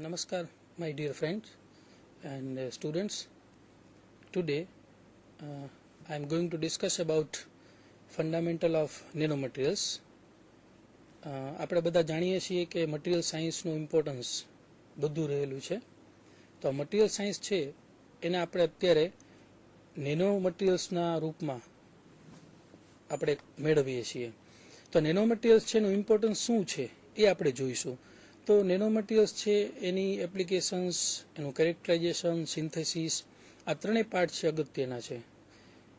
Namaskar, my dear friends and students. Today, I am going to discuss about fundamental of nanomaterials. આપણે બધા જાણીએ છીએ કે material સાયન્સનું importance બધું રહેલું છે. તો મટીરિયલ સાયન્સ છે એને આપણે અત્યારે નેનો મટીરિયલ્સના રૂપમાં આપણે મેળવીએ છીએ. તો નેનો મટીરિયલ્સ છે એનું ઇમ્પોર્ટન્સ શું છે એ આપણે જોઈશું. તો નેનો મટીરિયલ્સ છે એની એપ્લિકેશન્સ, એનું કેરેક્ટરાઇઝેશન, સિન્થેસિસ, આ ત્રણેય પાર્ટ છે અગત્યના છે.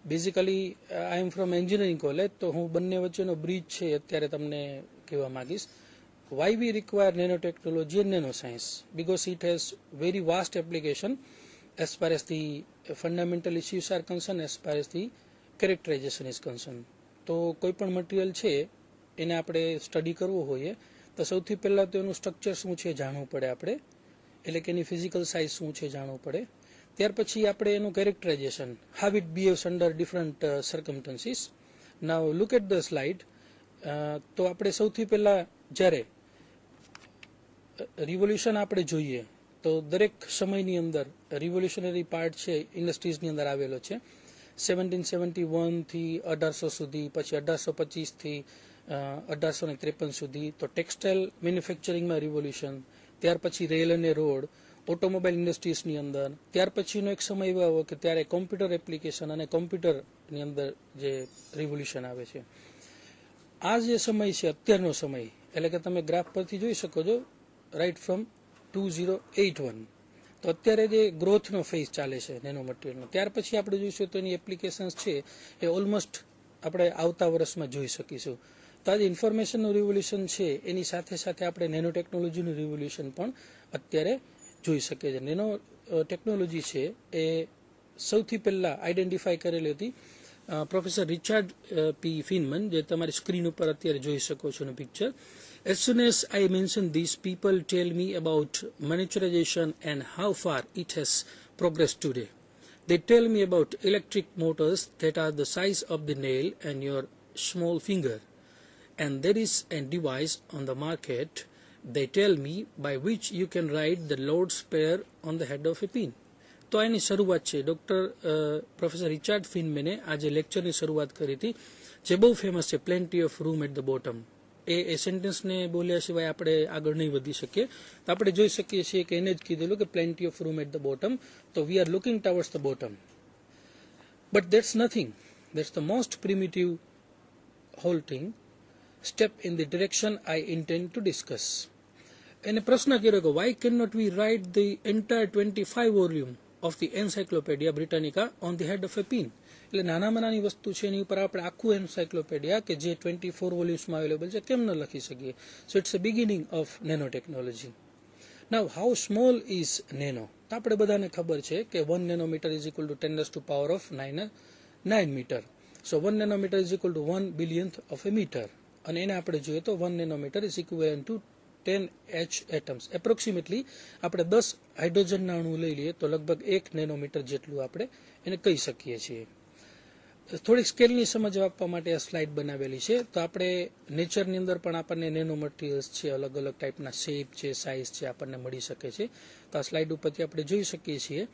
Basically I am from engineering college, તો હું બંને વચ્ચેનો બ્રિજ છે અત્યારે તમને કહેવા માંગીશ. Why we require nano technology and nano science? Because it has very vast application as far as the fundamental issues are concerned, as far as the characterization is concerned. તો કોઈ પણ મટીરિયલ છે એને આપણે સ્ટડી કરવો હોય તો સૌથી પહેલાં તો એનું સ્ટ્રક્ચર શું છે જાણવું પડે આપણે, એટલે કે એની ફિઝિકલ સાઇઝ શું છે જાણવું પડે. ત્યાર પછી આપણે એનું characterisation, how it behaves under different circumstances. Now look at the slide. તો આપણે સૌથી પહેલાં જ્યારે રિવોલ્યુશન આપણે જોઈએ તો દરેક સમયની અંદર રિવોલ્યુશનરી પાર્ટ છે ઇન્ડસ્ટ્રીઝની અંદર આવેલો છે. 1771થી 1800 સુધી, પછી 1825થી 1853 સુધી. તો ટેક્સટાઇલ મેન્યુફેક્ચરિંગમાં રિવોલ્યુશન, ત્યાર પછી રેલ અને રોડ, ઓટોમોબાઈલ ઇન્ડસ્ટ્રીઝની અંદર. ત્યાર પછીનો એક સમય એવો આવ્યો કે ત્યારે કોમ્પ્યુટર એપ્લિકેશન અને કોમ્પ્યુટરની અંદર જે રિવોલ્યુશન આવે છે. આ જે સમય છે અત્યારનો સમય, એટલે કે તમે ગ્રાફ પરથી જોઈ શકો છો, રાઈટ ફ્રોમ 2081. તો અત્યારે જે ગ્રોથનો ફેઝ ચાલે છે નેનો મટીરિયલનો. ત્યાર પછી આપણે જોઈશું તો એની એપ્લિકેશન્સ છે એ ઓલમોસ્ટ આપણે આવતા વર્ષમાં જોઈ શકીશું. તો આજે ઇન્ફોર્મેશનનું રિવોલ્યુશન છે એની સાથે સાથે આપણે નેનો ટેકનોલોજીનું રિવોલ્યુશન પણ અત્યારે જોઈ શકીએ છીએ. નેનો ટેકનોલોજી છે એ સૌથી પહેલાં આઈડેન્ટિફાઈ કરેલી હતી પ્રોફેસર રિચાર્ડ પી ફિનમન, જે તમારી સ્ક્રીન ઉપર અત્યારે જોઈ શકો છો એનું picture. As soon as I mention this, people tell me about miniaturization and how far it has progressed today. They tell me about electric motors that are the size of the nail and your small finger. And there is a device on the market, they tell me, by which you can ride the Lord's Prayer on the head of a pin. તો એની શરૂઆત છે professor Richard ફિનમેને આજે લેક્ચરની શરૂઆત કરી હતી, જે બહુ famous છે, plenty of room at the bottom. એ સેન્ટેન્સને બોલ્યા સિવાય આપણે આગળ નહીં વધી શકીએ. તો આપણે જોઈ શકીએ છીએ કે એને જ કીધેલું કે plenty of room at the bottom. તો we are looking towards the bottom. But that's nothing. That's the most primitive halting step in the direction I intend to discuss. એને પ્રશ્ન કર્યો કે why can not we write the entire 25 volume of the Encyclopaedia Britannica on the head of a pin. એટલે નાનામાં નાની વસ્તુ છે એની ઉપર આપણે આખું એન્સાઇક્લોપેડિયા કે જે 24 વોલ્યુમ્સમાં અવેલેબલ છે કેમ ન લખી શકીએ? So it's a beginning of nano technology. Now how small is nano? તો આપણે બધાને ખબર છે કે 1 nanometre is equal to 10⁹ metre. So 1 nanometre is equal to 1 billionth of a metre. અને એને આપણે જોઈએ તો 1 nanometre is equal to 10 H atoms. Approximately આપણે 10 હાઇડ્રોજનના અણુ લઈ લઈએ તો લગભગ 1 નેનોમીટર જેટલું આપણે એને કહી શકીએ છીએ. થોડીક સ્કેલની સમજ આપવા માટે આ સ્લાઇડ બનાવેલી છે. તો આપણે નેચરની અંદર પણ આપણને નેનો મટીરિયલ્સ છે, અલગ અલગ ટાઈપના શેપ છે, સાઇઝ છે આપણને મળી શકે છે. તો આ સ્લાઇડ ઉપરથી આપણે જોઈ શકીએ છીએ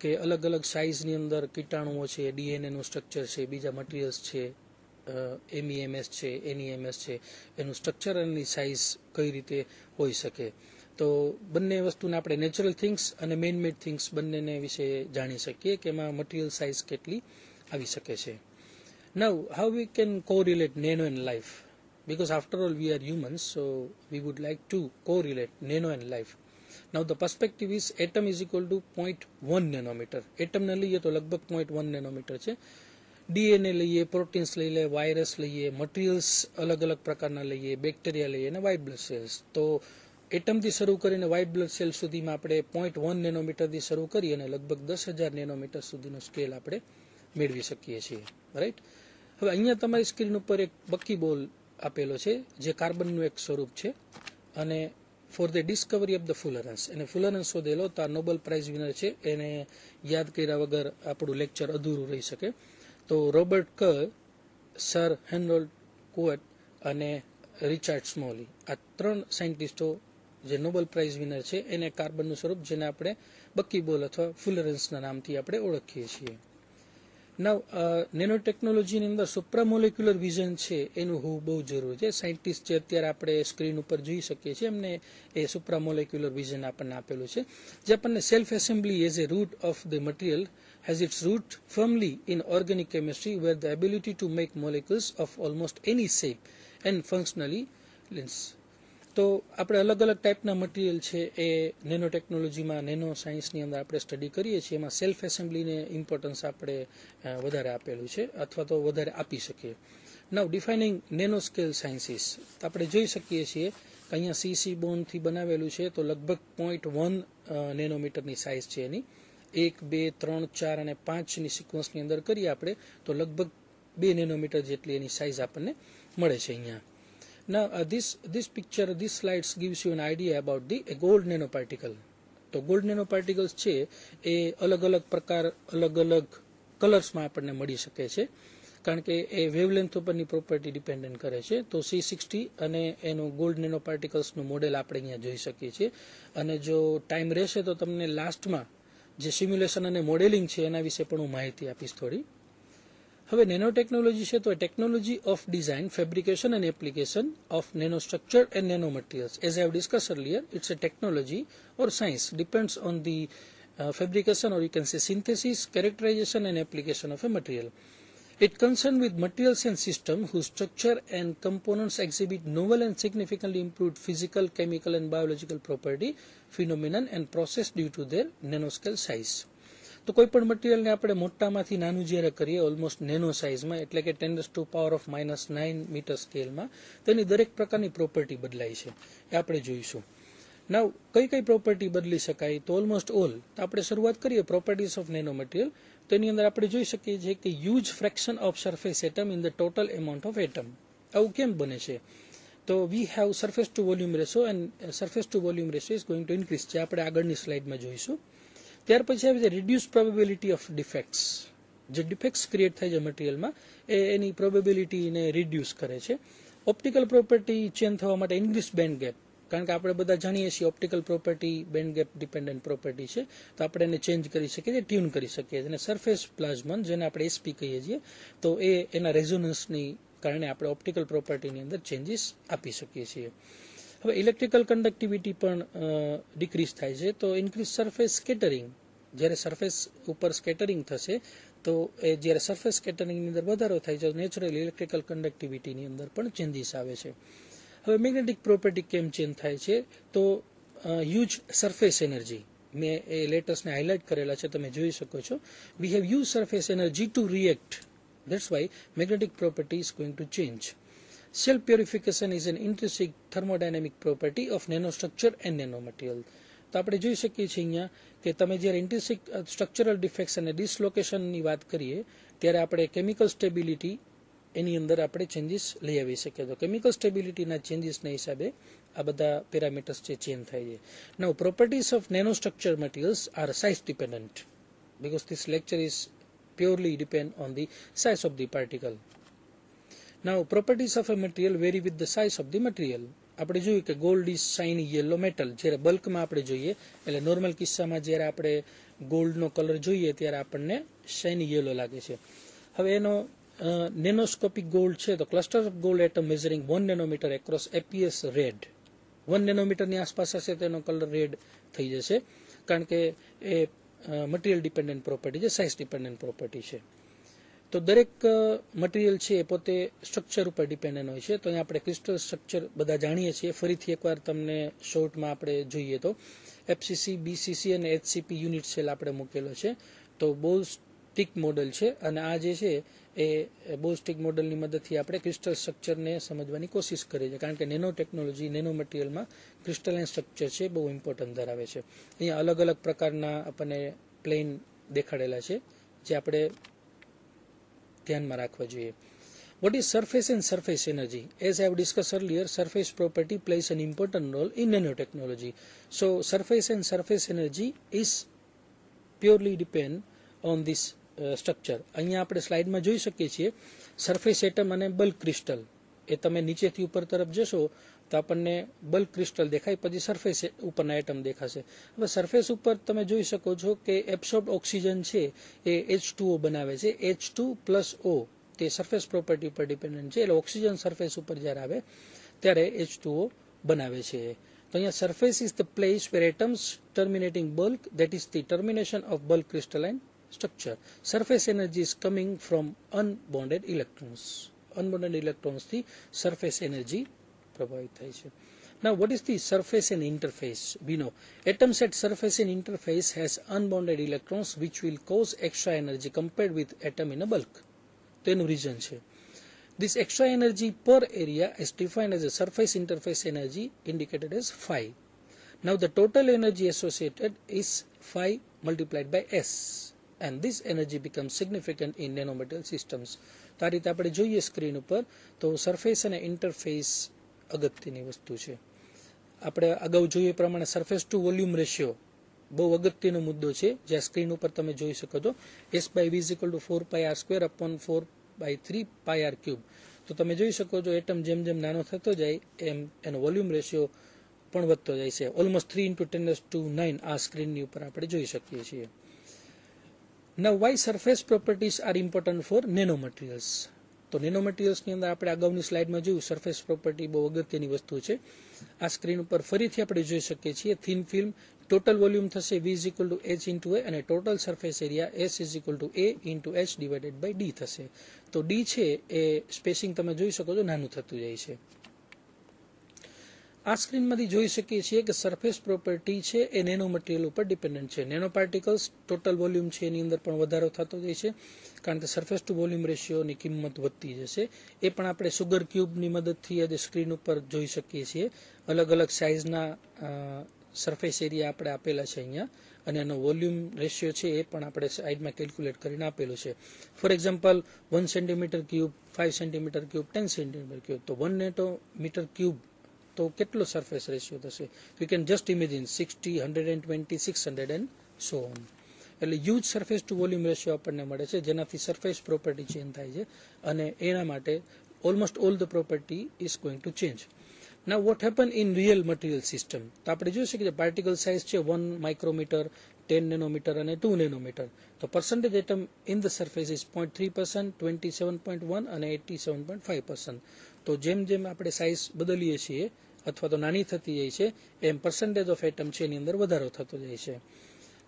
કે અલગ અલગ સાઇઝની અંદર કીટાણુઓ છે, ડીએનએનું સ્ટ્રક્ચર છે, બીજા મટીરિયલ્સ છે, MEMS છે, NEMS છે, એનું સ્ટ્રક્ચર અને સાઇઝ કઈ રીતે હોઈ શકે. તો બંને વસ્તુને આપણે નેચરલ થિંગ્સ અને મેન મેડ થિંગ્સ બંનેને વિશે જાણી શકીએ કે એમાં મટીરિયલ સાઇઝ કેટલી આવી શકે છે. Now, how we can correlate nano and life? Because after all we are humans, so we would like to correlate nano and life. Now the perspective is atom is equal to 0.1 nanometer. Atom ને લઈએ તો લગભગ 0.1 nanometer છે. DNA લઈએ, proteins લઈ લે, virus લઈએ, materials અલગ અલગ પ્રકારના લઈએ, બેક્ટેરિયા લઈએ અને વ્હાઇટ બ્લડ સેલ્સ. તો એટમથી શરૂ કરીને વ્હાઇટ બ્લડ સેલ સુધીમાં આપણે 0.1 નેનોમીટરથી શરૂ કરી અને લગભગ 10,000 નેનોમીટર સુધીનો સ્કેલ આપણે મેળવી શકીએ છીએ. રાઈટ. હવે અહીંયા તમારી સ્ક્રીન ઉપર એક બકીબોલ આપેલો છે જે કાર્બનનું એક સ્વરૂપ છે અને for the discovery of the fullerenes, એને ફુલરન્સ શોધેલો. તો આ નોબેલ પ્રાઇઝ વિનર છે, એને યાદ કર્યા વગર આપણું લેક્ચર અધૂરું રહી શકે. તો રોબર્ટ કર, સર હેનરોલ્ડ કુવટ અને રિચાર્ડ સ્મોલી, આ 3 સાયન્ટિસ્ટો જે નોબેલ પ્રાઇઝ વિનર છે એને કાર્બનનું સ્વરૂપ, જેને આપણે બકીબોલ અથવા ફુલરન્સના નામથી આપણે ઓળખીએ છીએ. નવ નેનો ટેકનોલોજીની અંદર સુપ્રામોલેક્યુલર વિઝન છે એનું હોવું બહુ જરૂરી છે. સાયન્ટિસ્ટ જે અત્યારે આપણે સ્ક્રીન ઉપર જોઈ શકીએ છીએ એમને એ સુપ્રામોલેક્યુલર વિઝન આપણને આપેલું છે, જે આપણને self assembly as a root of the material has its root firmly in organic chemistry, where the ability to make molecules of almost any shape and functionally lens. તો આપણે અલગ અલગ ટાઈપના મટીરિયલ છે એ નેનો ટેકનોલોજીમાં, નેનો સાયન્સની અંદર આપણે સ્ટડી કરીએ છીએ. એમાં સેલ્ફ એસેમ્બલીને ઇમ્પોર્ટન્સ આપણે વધારે આપેલું છે અથવા તો વધારે આપી શકીએ. નાઉ ડિફાઇનિંગ નેનો સ્કેલ સાયન્સીસ, આપણે જોઈ શકીએ છીએ કે અહીંયા સીસી બોન્ડથી બનાવેલું છે, તો લગભગ 0.1 નેનોમીટરની સાઇઝ છે એની. 1, 2, 3, 4 અને 5ની સિક્વન્સની અંદર કરીએ આપણે તો લગભગ 2 નેનોમીટર જેટલી એની સાઇઝ આપણને મળે છે અહીંયા. Now this slides gives you an idea about the gold nanoparticle. તો ગોલ્ડ નેનોપાર્ટિકલ્સ છે એ અલગ અલગ પ્રકાર, અલગ અલગ કલર્સમાં આપણને મળી શકે છે, કારણ કે એ વેવલેન્થ ઉપરની પ્રોપર્ટી ડિપેન્ડન્ટ કરે છે. તો C60 અને એનું ગોલ્ડ નેનોપાર્ટિકલ્સનું મોડેલ આપણે અહીંયા જોઈ શકીએ છીએ. અને જો ટાઈમ રહેશે તો તમને લાસ્ટમાં જે સિમ્યુલેશન અને મોડેલિંગ છે એના વિશે પણ હું માહિતી આપીશ થોડી. હવે નેનો ટેકનોલોજી છે તો technology of design, fabrication and application of nano structure and nano materials. As I have discuss earlier, it's a technology or science depends on the fabrication, or you can say synthesis, characterization and application of a material. It concerns with materials and systems whose structure and components exhibit novel and significantly improved physical, chemical and biological property, phenomenon and process due to their nanoscale size. તો કોઈ પણ મટીરિયલને આપણે મોટામાંથી નાનું જ્યારે કરીએ, almost nano સાઇઝમાં, એટલે કે 10⁻⁹ metre સ્કેલમાં, તેની દરેક પ્રકારની પ્રોપર્ટી બદલાય છે એ આપણે જોઈશું. નાવ કઈ કઈ પ્રોપર્ટી બદલી શકાય, તો ઓલમોસ્ટ ઓલ. તો આપણે શરૂઆત કરીએ પ્રોપર્ટીઝ ઓફ નેનો મટીરિયલ. તો એની અંદર આપણે જોઈ શકીએ છીએ કે huge fraction of surface atom in the total amount of atom. આવું કેમ બને છે? તો we have surface to volume ratio, and surface to volume ratio is going two increase, જે આપણે આગળની સ્લાઇડમાં જોઈશું. ત્યાર પછી આવે છે રિડ્યુસ પ્રોબેબિલિટી ઓફ ડિફેક્ટ્સ. જે ડિફેક્ટ્સ ક્રિએટ થાય છે મટીરિયલમાં એની પ્રોબેબિલિટીને રિડ્યુસ કરે છે. ઓપ્ટિકલ પ્રોપર્ટી ચેન્જ થવા માટે ઇન્ક્રીઝ બેન્ડ ગેપ, કારણ કે આપણે બધા જાણીએ છીએ optical property band gap dependent property છે, તો આપણે એને ચેન્જ કરી શકીએ છીએ, ટ્યુન કરી શકીએ છીએ. અને સરફેસ પ્લાઝમન, જેને આપણે એસપી કહીએ છીએ, તો એના રેઝોનન્સની કારણે આપણે ઓપ્ટિકલ પ્રોપર્ટીની અંદર ચેન્જીસ આપી શકીએ છીએ. હવે ઇલેક્ટ્રિકલ કન્ડક્ટિવિટી પણ ડિક્રીઝ થાય છે, તો ઇન્ક્રીઝ સરફેસ સ્કેટરિંગ. જ્યારે સરફેસ ઉપર સ્કેટરિંગ થશે તો એ જ્યારે સરફેસ સ્કેટરિંગની અંદર વધારો થાય છે, નેચરલી ઇલેક્ટ્રિકલ કન્ડક્ટિવિટીની અંદર પણ ચેન્જીસ આવે છે. હવે મેગ્નેટિક પ્રોપર્ટી કેમ ચેન્જ થાય છે, તો હ્યુજ સરફેસ એનર્જી, મેં એ લેટર્સને હાઇલાઇટ કરેલા છે, તમે જોઈ શકો છો. We have huge surface energy to react, that's why magnetic property is going to change. Self purification is an intrinsic thermodynamic property of nanostructure and nanomaterial. તો આપણે જોઈ શકીએ છીએ અહીંયા કે તમે જ્યારે ઇન્ટ્રિન્સિક સ્ટ્રક્ચરલ ડિફેક્ટ્સ અને ડિસલોકેશનની વાત કરીએ ત્યારે આપણે કેમિકલ સ્ટેબિલિટી એની અંદર આપણે ચેન્જીસ લઈ આવી શકીએ. તો કેમિકલ સ્ટેબિલિટીના ચેન્જીસના હિસાબે આ બધા પેરામીટર્સ જે ચેન્જ થાય છે. Now properties of nanostructure materials are size dependent, because this lecture is purely depend on the size of the particle. Now properties of a material vary with the size of the material. આપણે જોયું કે gold is shiny yellow metal. જ્યારે બલ્કમાં આપણે જોઈએ, એટલે normal કિસ્સામાં જ્યારે આપણે ગોલ્ડનો કલર જોઈએ ત્યારે આપણને શાઇની યેલો લાગે છે. હવે એનો નેનોસ્કોપિક ગોલ્ડ છે તો cluster of gold atom measuring 1 nanometre across APS red. 1 નેનોમીટરની આસપાસ હશે તેનો કલર રેડ થઈ જશે, કારણ કે એ મટીરિયલ ડિપેન્ડન્ટ પ્રોપર્ટી છે, સાઇઝ ડિપેન્ડન્ટ પ્રોપર્ટી છે. તો દરેક મટીરિયલ છે એ પોતે સ્ટ્રક્ચર ઉપર ડિપેન્ડન્ટ હોય છે. તો અહીંયા આપણે ક્રિસ્ટલ સ્ટ્રક્ચર બધા જાણીએ છીએ. ફરીથી એકવાર તમને શોર્ટમાં આપણે જોઈએ તો FCC, BCC અને HCP યુનિટ સેલ આપણે મૂકેલો છે. તો બોલ સ્ટિક મોડલ છે, અને આ જે છે એ બોલ સ્ટિક મોડલની મદદથી આપણે ક્રિસ્ટલ સ્ટ્રક્ચરને સમજવાની કોશિશ કરીએ છીએ, કારણ કે nano technology, nano મટીરિયલમાં crystalline structure છે બહુ ઇમ્પોર્ટન્ટ ધરાવે છે. અહીંયા અલગ અલગ પ્રકારના આપણને પ્લેન દેખાડેલા છે જે આપણે ધ્યાનમાં રાખવા જોઈએ. What is surface and surface energy? As I have discussed earlier, surface property plays an important role in nanotechnology. So surface and surface energy is purely depend on this structure. અહીંયા આપણે સ્લાઇડમાં જોઈ શકીએ છીએ સરફેસ એટમ અને bulk crystal. એ તમે નીચેથી ઉપર તરફ જશો તો આપણને બલ્ક ક્રિસ્ટલ દેખાય, પછી સરફેસ ઉપરના એટમ દેખાશે. હવે સરફેસ ઉપર તમે જોઈ શકો છો કે એબ્સોર્બ ઓક્સિજન છે એ H2O બનાવે છે. H2+O તે સરફેસ પ્રોપર્ટી ઉપર ડિપેન્ડન્ટ છે, એટલે ઓક્સિજન સરફેસ ઉપર જ્યારે આવે ત્યારે H2O બનાવે છે. તો અહીંયા surface is the place where atoms terminating bulk, that is the termination of bulk crystalline structure. Surface energy is coming from unbonded electrons. Unbonded ઇલેક્ટ્રોન્સથી સરફેસ એનર્જી પ્રભાવિત થાય છે. Now what is the surface and interface? We know atoms at surface and interface has unbounded electrons which will cause extra energy compared with atom in a bulk. તેનું reason છે. This extra energy per area is defined as a surface interface energy indicated as phi. Now the total energy associated is phi multiplied by S, and this energy becomes significant in nanomaterial systems. તો આ રીતે આપણે જોઈએ screen ઉપર તો surface અને interface અગત્યની વસ્તુ છે. આપણે અગાઉ જોઈએ પ્રમાણે સરફેસ ટુ વોલ્યુમ રેશિયો બહુ અગત્યનો મુદ્દો છે, જે સ્ક્રીન ઉપર તમે જોઈ શકો છો. S/V = 4πr²/4/3πr³. તો તમે જોઈ શકો છો એટમ જેમ જેમ નાનો થતો જાય એમ એનો વોલ્યુમ રેશિયો પણ વધતો જાય છે. ઓલમોસ્ટ 3 × 10⁹ આ સ્ક્રીનની ઉપર આપણે જોઈ શકીએ છીએ. Now why surface properties are important for nanomaterials? તો નેનોમટીરિયલ્સની અંદર આપણે અગાઉની સ્લાઇડમાં જોયું સરફેસ પ્રોપર્ટી બહુ અગત્યની વસ્તુ છે. આ સ્ક્રીન ઉપર ફરીથી આપણે જોઈ શકીએ છીએ. થિન ફિલ્મ ટોટલ વોલ્યુમ થશે V = H × A અને total surface area S = A × H/D થશે. તો D છે એ સ્પેસિંગ તમે જોઈ શકો છો નાનું થતું જાય છે. આ સ્ક્રીનમાંથી જોઈ શકીએ છીએ કે સરફેસ પ્રોપર્ટી છે એ નેનો મટીરિયલ ઉપર ડિપેન્ડન્ટ છે. નેનો પાર્ટિકલ્સ ટોટલ વોલ્યુમ છે એની અંદર પણ વધારો થતો જાય છે, કારણ કે સરફેસ ટુ વોલ્યુમ રેશિયોની કિંમત વધતી જશે. એ પણ આપણે સુગર ક્યુબની મદદથી આજે સ્ક્રીન ઉપર જોઈ શકીએ છીએ. અલગ અલગ સાઇઝના સરફેસ એરિયા આપણે આપેલા છે અહીંયા, અને એનો વોલ્યુમ રેશિયો છે એ પણ આપણે સાઈડમાં કેલ્ક્યુલેટ કરીને આપેલું છે. For example 1 centimetre cube, 5 centimetre cube, 10 centimetre cube, તો 1 નેનોમીટર ક્યુબ તો કેટલો સરફેસ રેશિયો થશે? You can just imagine 60, 120, 600 and so on. એટલે huge surface to volume ratio આપણને મળે છે, જેનાથી સરફેસ પ્રોપર્ટી ચેન્જ થાય છે, અને એના માટે almost all the property is going to change. Now what happen in real material system? તો આપણે જોઈ શકીએ પાર્ટિકલ સાઇઝ છે 1 માઇક્રોમીટર, 10 નેનોમીટર અને 2 નેનોમીટર. તો percentage atom in the surface is 0.3%, 27.1 અને 87.5%. તો જેમ જેમ આપણે સાઇઝ બદલીએ છીએ અથવા તો નાની થતી જાય છે એમ પર્સન્ટેજ ઓફ એટમ છે એની અંદર વધારો થતો જાય છે.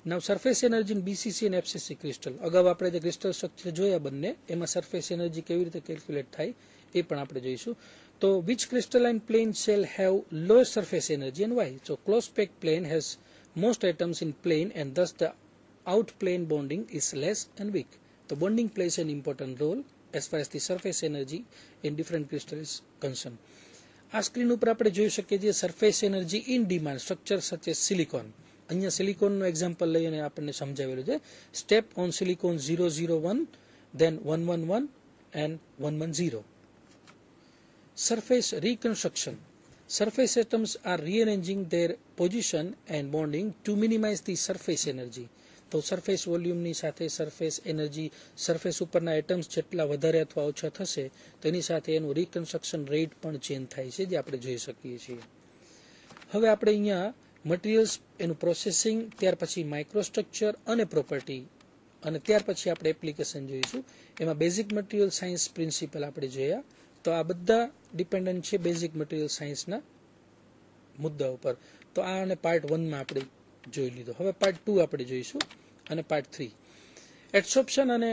નાવ સરફેસ એનર્જી ઇન BCC અને FCC ક્રિસ્ટલ, અગાઉ આપણે જે ક્રિસ્ટલ સ્ટ્રક્ચર જોયા બંને, એમાં સરફેસ એનર્જી કેવી રીતે કેલ્ક્યુલેટ થાય એ પણ આપણે જોઈશું. તો which crystalline plane shall have lowest surface energy and why? So close packed plane has most atoms in plane and thus the out plane bonding is less and weak. The bonding plays an important role as far as the surface energy in different crystals is concerned. આ screen ઉપર આપણે જોઈ શકીએ છીએ surface energy in demand structure such as silicon. અહીંયા સિલિકોનનું example લઈને આપણને સમજાવેલું છે. Step on silicon 001, then 111 and 110. Surface reconstruction. Surface atoms are rearranging their position and bonding to minimize the surface energy. તો સરફેસ વોલ્યુમની સાથે સરફેસ એનર્જી, સરફેસ ઉપરના atoms જેટલા વધારે અથવા ઓછા થશે તેની સાથે એનું રિકન્સ્ટ્રક્શન રેટ પણ ચેન્જ થાય છે, જે આપણે જોઈ શકીએ છીએ. હવે આપણે અહીંયા મટીરિયલ્સ, એનું પ્રોસેસિંગ, ત્યાર પછી માઇક્રોસ્ટ્રક્ચર અને પ્રોપર્ટી, અને ત્યાર પછી આપણે એપ્લિકેશન જોઈશું. એમાં બેઝિક મટીરિયલ સાયન્સ પ્રિન્સિપલ આપણે જોયા. તો આ બધા ડિપેન્ડન્ટ છે બેઝિક મટીરિયલ સાયન્સના મુદ્દા ઉપર. તો આ અને પાર્ટ 1માં આપણે જોઈ લીધો. હવે પાર્ટ 2 આપણે જોઈશું અને પાર્ટ 3. એડસોર્પ્શન અને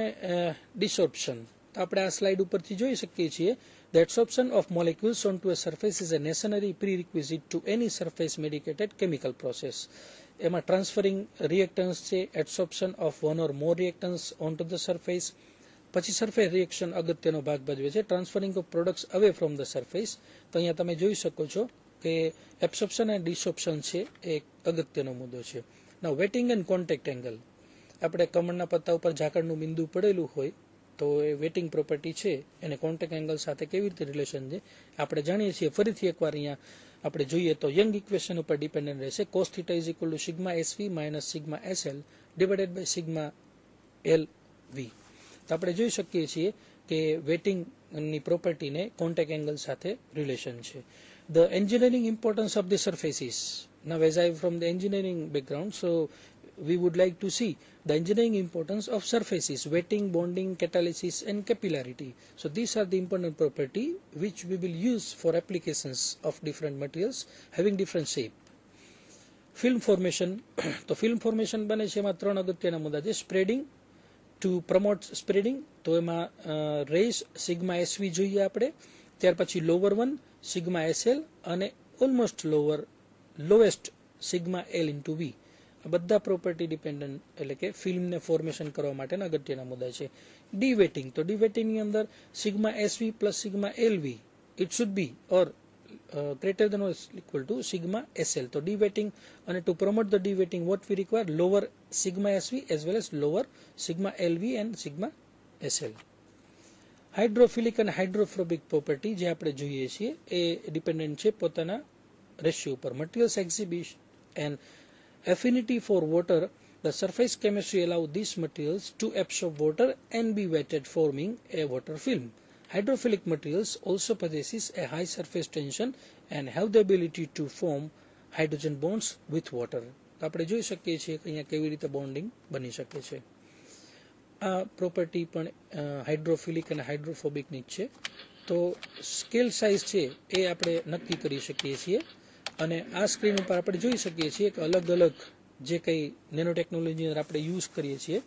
ડિસોર્પ્શન. તો આપણે આ સ્લાઇડ ઉપરથી જોઈ શકીએ છીએ. The adsorption of molecules onto a surface is a necessary prerequisite to any surface mediated chemical process. એમાં ટ્રાન્સફરિંગ રિએક્ટન્સ છે, adsorption of one or more reactants on to the surface, પછી સરફેસ રિએક્શન અગત્યનો ભાગ ભજવે છે, transferring of products away from the surface. તો અહીંયા તમે જોઈ શકો છો કે એબ્સોર્પ્શન અને ડિસોર્પ્શન છે એ અગત્યનો મુદ્દો છે. નાઉ વેટિંગ એન્ડ કોન્ટેક્ટ એંગલ. આપણે કમળના પત્તા ઉપર ઝાકળનું બિંદુ પડેલું હોય તો એ વેટિંગ પ્રોપર્ટી છે એને કોન્ટેક્ટ એંગલ સાથે કેવી રીતે રિલેશન છે આપણે જાણીએ છીએ. ફરીથી એકવાર અહીંયા આપણે જોઈએ તો યંગ ઇક્વેશન ઉપર ડિપેન્ડન્ટ રહેશે. cos θ = σ SV - σ SL / σ LV. તો આપણે જોઈ શકીએ છીએ કે વેટિંગની પ્રોપર્ટીને કોન્ટેક્ટ એંગલ સાથે રિલેશન છે. The engineering importance of the surfaces. Now as I am from the engineering background, so we would like to see the engineering importance of surfaces, wetting, bonding, catalysis and capillarity. So these are the important property which we will use for applications of different materials having different shape. Film formation. તો film formation બને છે એમાં ત્રણ અગત્યના મુદ્દા છે. Spreading, two promote spreading, તો એમાં રેસ સિગ્મા એસવી જોઈએ આપણે. ત્યાર પછી લોવર વન સિગ્મા એસએલ અને almost lowest sigma L into V. આ બધા પ્રોપર્ટી ડિપેન્ડન્ટ એટલે કે ફિલ્મને ફોર્મેશન કરવા માટેના અગત્યના મુદ્દા છે. ડીવેટિંગ, તો ડીવેટિંગની અંદર sigma SV plus sigma એલવી it should be or greater than or equal to sigma SL. So dewetting, and to promote the dewetting what we require, lower sigma SV as well as lower sigma LV and sigma SL. Hydrophilic અને hydrophobic property જે આપણે જોઈએ છીએ એ dependent છે પોતાના ratio ઉપર. Materials exhibit and affinity for water. The surface chemistry allow these materials to absorb water and be wetted, forming a water film. Hydrophilic materials also possesses a high surface tension and have the ability to form hydrogen bonds with water. આપણે જોઈ શકીએ છીએ કે અહીંયા કેવી રીતે bonding બની શકે છે. આ પ્રોપર્ટી પણ હાઇડ્રોફિલિક અને હાઇડ્રોફોબિકની જ છે. તો સ્કેલ સાઇઝ છે એ આપણે નક્કી કરી શકીએ છીએ અને આ સ્ક્રીન ઉપર આપણે જોઈ શકીએ છીએ કે અલગ અલગ જે કંઈ નેનો ટેકનોલોજી આપણે યુઝ કરીએ છીએ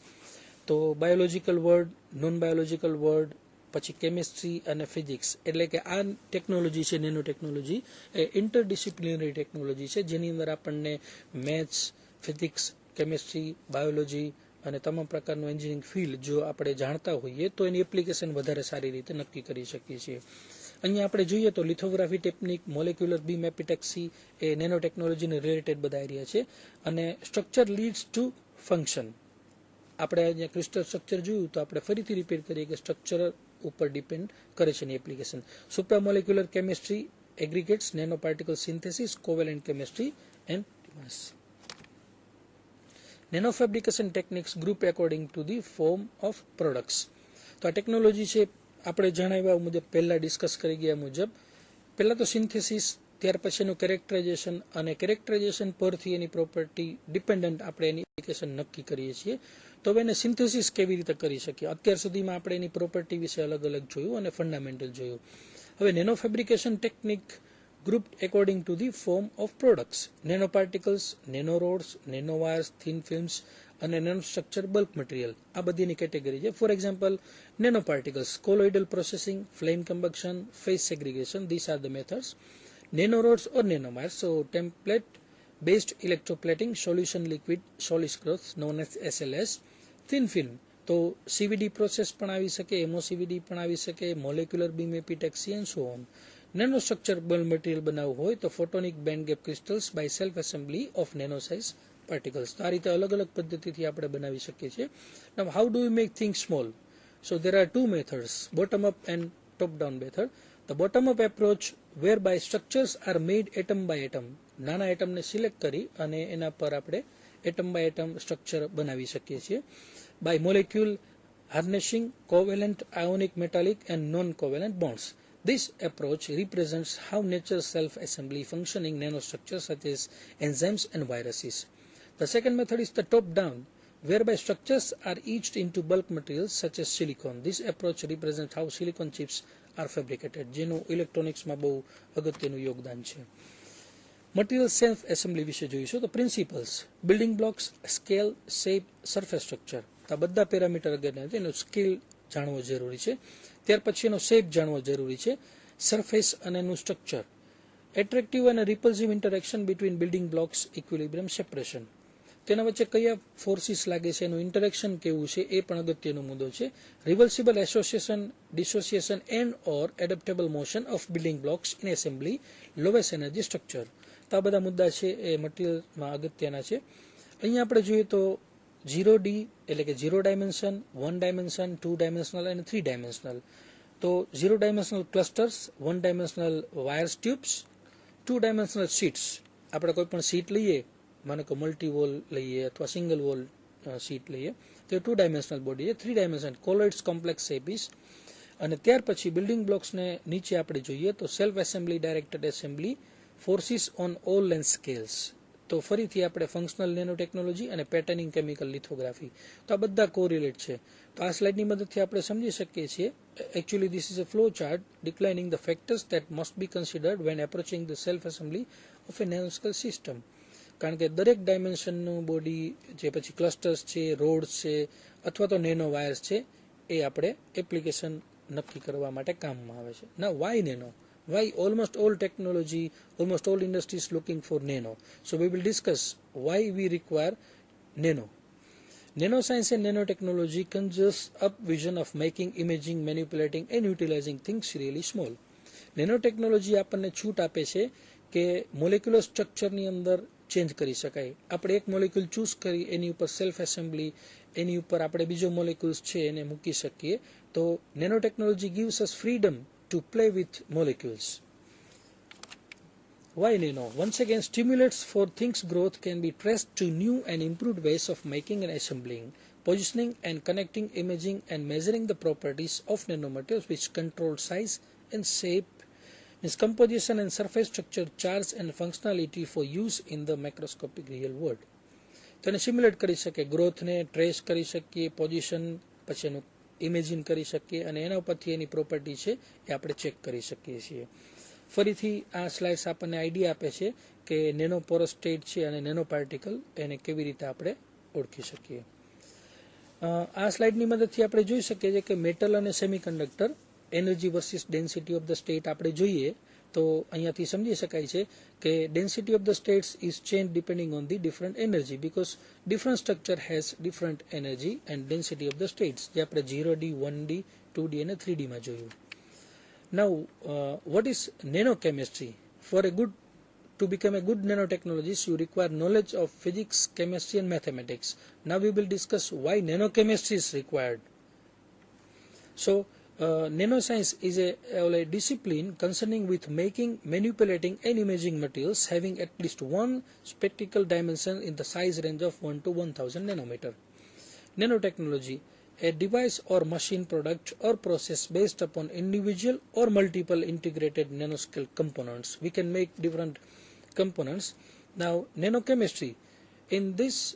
તો biological word, non biological word, પછી કેમિસ્ટ્રી અને ફિઝિક્સ, એટલે કે આ ટેકનોલોજી છે નેનો ટેકનોલોજી એ ઇન્ટરડિસિપ્લિનરી ટેકનોલોજી છે જેની અંદર આપણને મેથ્સ, ફિઝિક્સ, કેમિસ્ટ્રી, બાયોલોજી અને તમામ પ્રકારનું એન્જિનિયરિંગ ફિલ્ડ જો આપણે જાણતા હોઈએ તો એની એપ્લિકેશન વધારે સારી રીતે નક્કી કરી શકીએ છીએ. અહીંયા આપણે જોઈએ તો lithography technique, molecular beam epitaxy એ નેનો ટેકનોલોજીને રિલેટેડ બધા એરિયા છે. અને સ્ટ્રક્ચર લીડ્સ ટુ ફંક્શન. આપણે અહીંયા ક્રિસ્ટલ સ્ટ્રક્ચર જોયું તો આપણે ફરીથી રિપીટ કરીએ કે સ્ટ્રક્ચર ઉપર ડિપેન્ડ કરે છે એની application. Supramolecular chemistry, aggregates, nano particle synthesis, covalent chemistry and mass. Nano fabrication techniques group according to the form of products. તો આ ટેકનોલોજી છે આપણે જણાવ્યા મુજબ પહેલાં ડિસ્કસ કરી ગયા મુજબ પહેલાં તો સિન્થેસિસ, ત્યાર પછી એનું કેરેક્ટરાઇઝેશન અને કેરેક્ટરાઇઝેશન પરથી એની પ્રોપર્ટી ડિપેન્ડન્ટ આપણે એની એપ્લિકેશન નક્કી કરીએ છીએ. તો હવે એને સિન્થેસિસ કેવી રીતે કરી શકીએ? અત્યાર સુધીમાં આપણે એની પ્રોપર્ટી વિશે અલગ અલગ જોયું અને ફંડામેન્ટલ જોયું. હવે nano fabrication technique grouped according to the form of products. Nano particles, nano rods, nano wires, thin films and nano structure bulk material. આ બધીની કેટેગરી છે. For example nano particles, colloidal processing, flame combustion, phase segregation, these are the methods. Nano rods or nano wires, so template based electroplating, solution liquid solid growth known as SLS. Thin film, તો CVD process પણ આવી શકે, MOCVD પણ આવી શકે, molecular beam epitaxy and so on. Nano structure bulk material બનાવવું હોય તો photonic band gap crystals by self assembly of nano size particles. તો આ રીતે અલગ અલગ પદ્ધતિથી આપણે બનાવી શકીએ છીએ. Now how do you make things small? So there are two methods, bottom up and top down method. The bottom up approach where by structures are made atom by atom. નાના એટમને સિલેક્ટ કરી અને એના પર આપણે atom by atom structure બનાવી શકીએ છીએ. By molecule harnessing covalent, ionic, metallic and non-covalent bonds. This approach represents how nature's self-assembly functioning nanostructures such as enzymes and viruses. The second method is the top-down, whereby structures are etched into bulk materials such as silicon. This approach represents how silicon chips are fabricated. જેનું ઇલેક્ટ્રોનિક્સમાં બહુ અગત્યનું યોગદાન છે. Material self assembly વિશે જોઈશું. તો principles, building blocks, scale, shape, surface structure. આ બધા પેરામીટર અગત્યના છે. એનો સ્કેલ જાણવો જરૂરી છે. ત્યાર પછી એનો શેપ જાણવો જરૂરી છે, સરફેસ અને એનું સ્ટ્રક્ચર. એટ્રેક્ટિવ અને repulsive interaction between building blocks, equilibrium, separation. તેના વચ્ચે કયા ફોર્સિસ લાગે છે, એનું ઇન્ટરેક્શન કેવું છે એ પણ અગત્યનો મુદ્દો છે. Reversible association, dissociation and or adaptable motion of building blocks in assembly, lowest energy structure. તો આ બધા મુદ્દા છે એ મટીરિયલમાં અગત્યના છે. અહીંયા આપણે જોઈએ તો 0D એટલે કે 0 ડાયમેન્શન, 1 ડાયમેન્શન, 2 ડાયમેન્શનલ અને 3 ડાયમેન્શનલ. તો 0 dimensional clusters, 1 dimensional wires tubes, 2 dimensional sheets. આપણે કોઈ પણ શીટ લઈએ, માનો કે મલ્ટી વોલ લઈએ અથવા સિંગલ વોલ શીટ લઈએ, તે 2 ડાયમેન્શનલ બોડી છે, 3 ડાયમેન્શન કોલોઇડ્સ કોમ્પ્લેક્સ શેપીસ. અને ત્યાર પછી બિલ્ડિંગ બ્લોક્સને નીચે આપણે જોઈએ તો self assembly, directed assembly, forces on all length scales. તો ફરીથી આપણે ફંક્શનલ નેનો ટેકનોલોજી અને પેટર્નિંગ કેમિકલ લિથોગ્રાફી, તો આ બધા કોરિલેટ છે. તો આ સ્લાઇડની મદદથી આપણે સમજી શકીએ છીએ. Actually this is a flow chart declining the factors that must be considered when approaching the self assembly of a nanoscale system. કારણ કે દરેક ડાયમેન્શનનું બોડી, જે પછી ક્લસ્ટર્સ છે, રોડ્સ છે, અથવા તો નેનો વાયર્સ છે, એ આપણે એપ્લિકેશન નક્કી કરવા માટે કામમાં આવે છે. ના why nano? Why almost all technology, almost all industries looking for nano? So we will discuss why we require nano. Nanoscience and nanotechnology conjures up vision of making, imaging, manipulating and utilizing things really small. Nanotechnology આપણને છૂટ આપે છે કે molecular સ્ટ્રક્ચરની અંદર change કરી શકાય. આપણે એક મોલેક્યુલ ચૂઝ કરી એની ઉપર સેલ્ફ એસેમ્બલી, એની ઉપર આપણે બીજો મોલેક્યુલ્સ છે એને મૂકી શકીએ. તો નેનોટેકનોલોજી gives us freedom to play with molecules. Why nano? Once again, stimulates for things growth can be traced to new and improved ways of making and assembling, positioning and connecting, imaging and measuring the properties of nanomaterials which control size and shape, means composition and surface structure, charge and functionality for use in the macroscopic real world. તો એને simulate કરી શકે, ગ્રોથને trace કરી શકીએ, position પછી એનું imagine કરી શકીએ અને એના ઉપરથી એની પ્રોપર્ટી છે એ આપણે ચેક કરી શકીએ છીએ. ફરીથી આ સ્લાઇડ્સ આપણને આઈડિયા આપે છે કે નેનો પોરસ સ્ટેટ છે અને નેનો પાર્ટિકલ એને કેવી રીતે આપણે ઓળખી શકીએ. આ સ્લાઇડની મદદથી આપણે જોઈ શકીએ છીએ કે મેટલ અને semiconductor energy versus density of the state આપણે જોઈએ તો અહીંયાથી સમજી શકાય છે કે density of the states is change depending on the different energy, because different structure has different energy and density of the states, જે આપણે 0D, 1D, 2D અને 3D માં જોયું. Now, what is nanochemistry? To become a good nanotechnologist, you require knowledge of physics, chemistry and mathematics. Now we will discuss why nanochemistry is required. So, nanoscience is a discipline concerning with making, manipulating and imaging materials having at least one spectral dimension in the size range of 1 to 1000 nanometer. Nanotechnology, a device or machine product or process based upon individual or multiple integrated nanoscale components. We can make different components. Now, nanochemistry, in this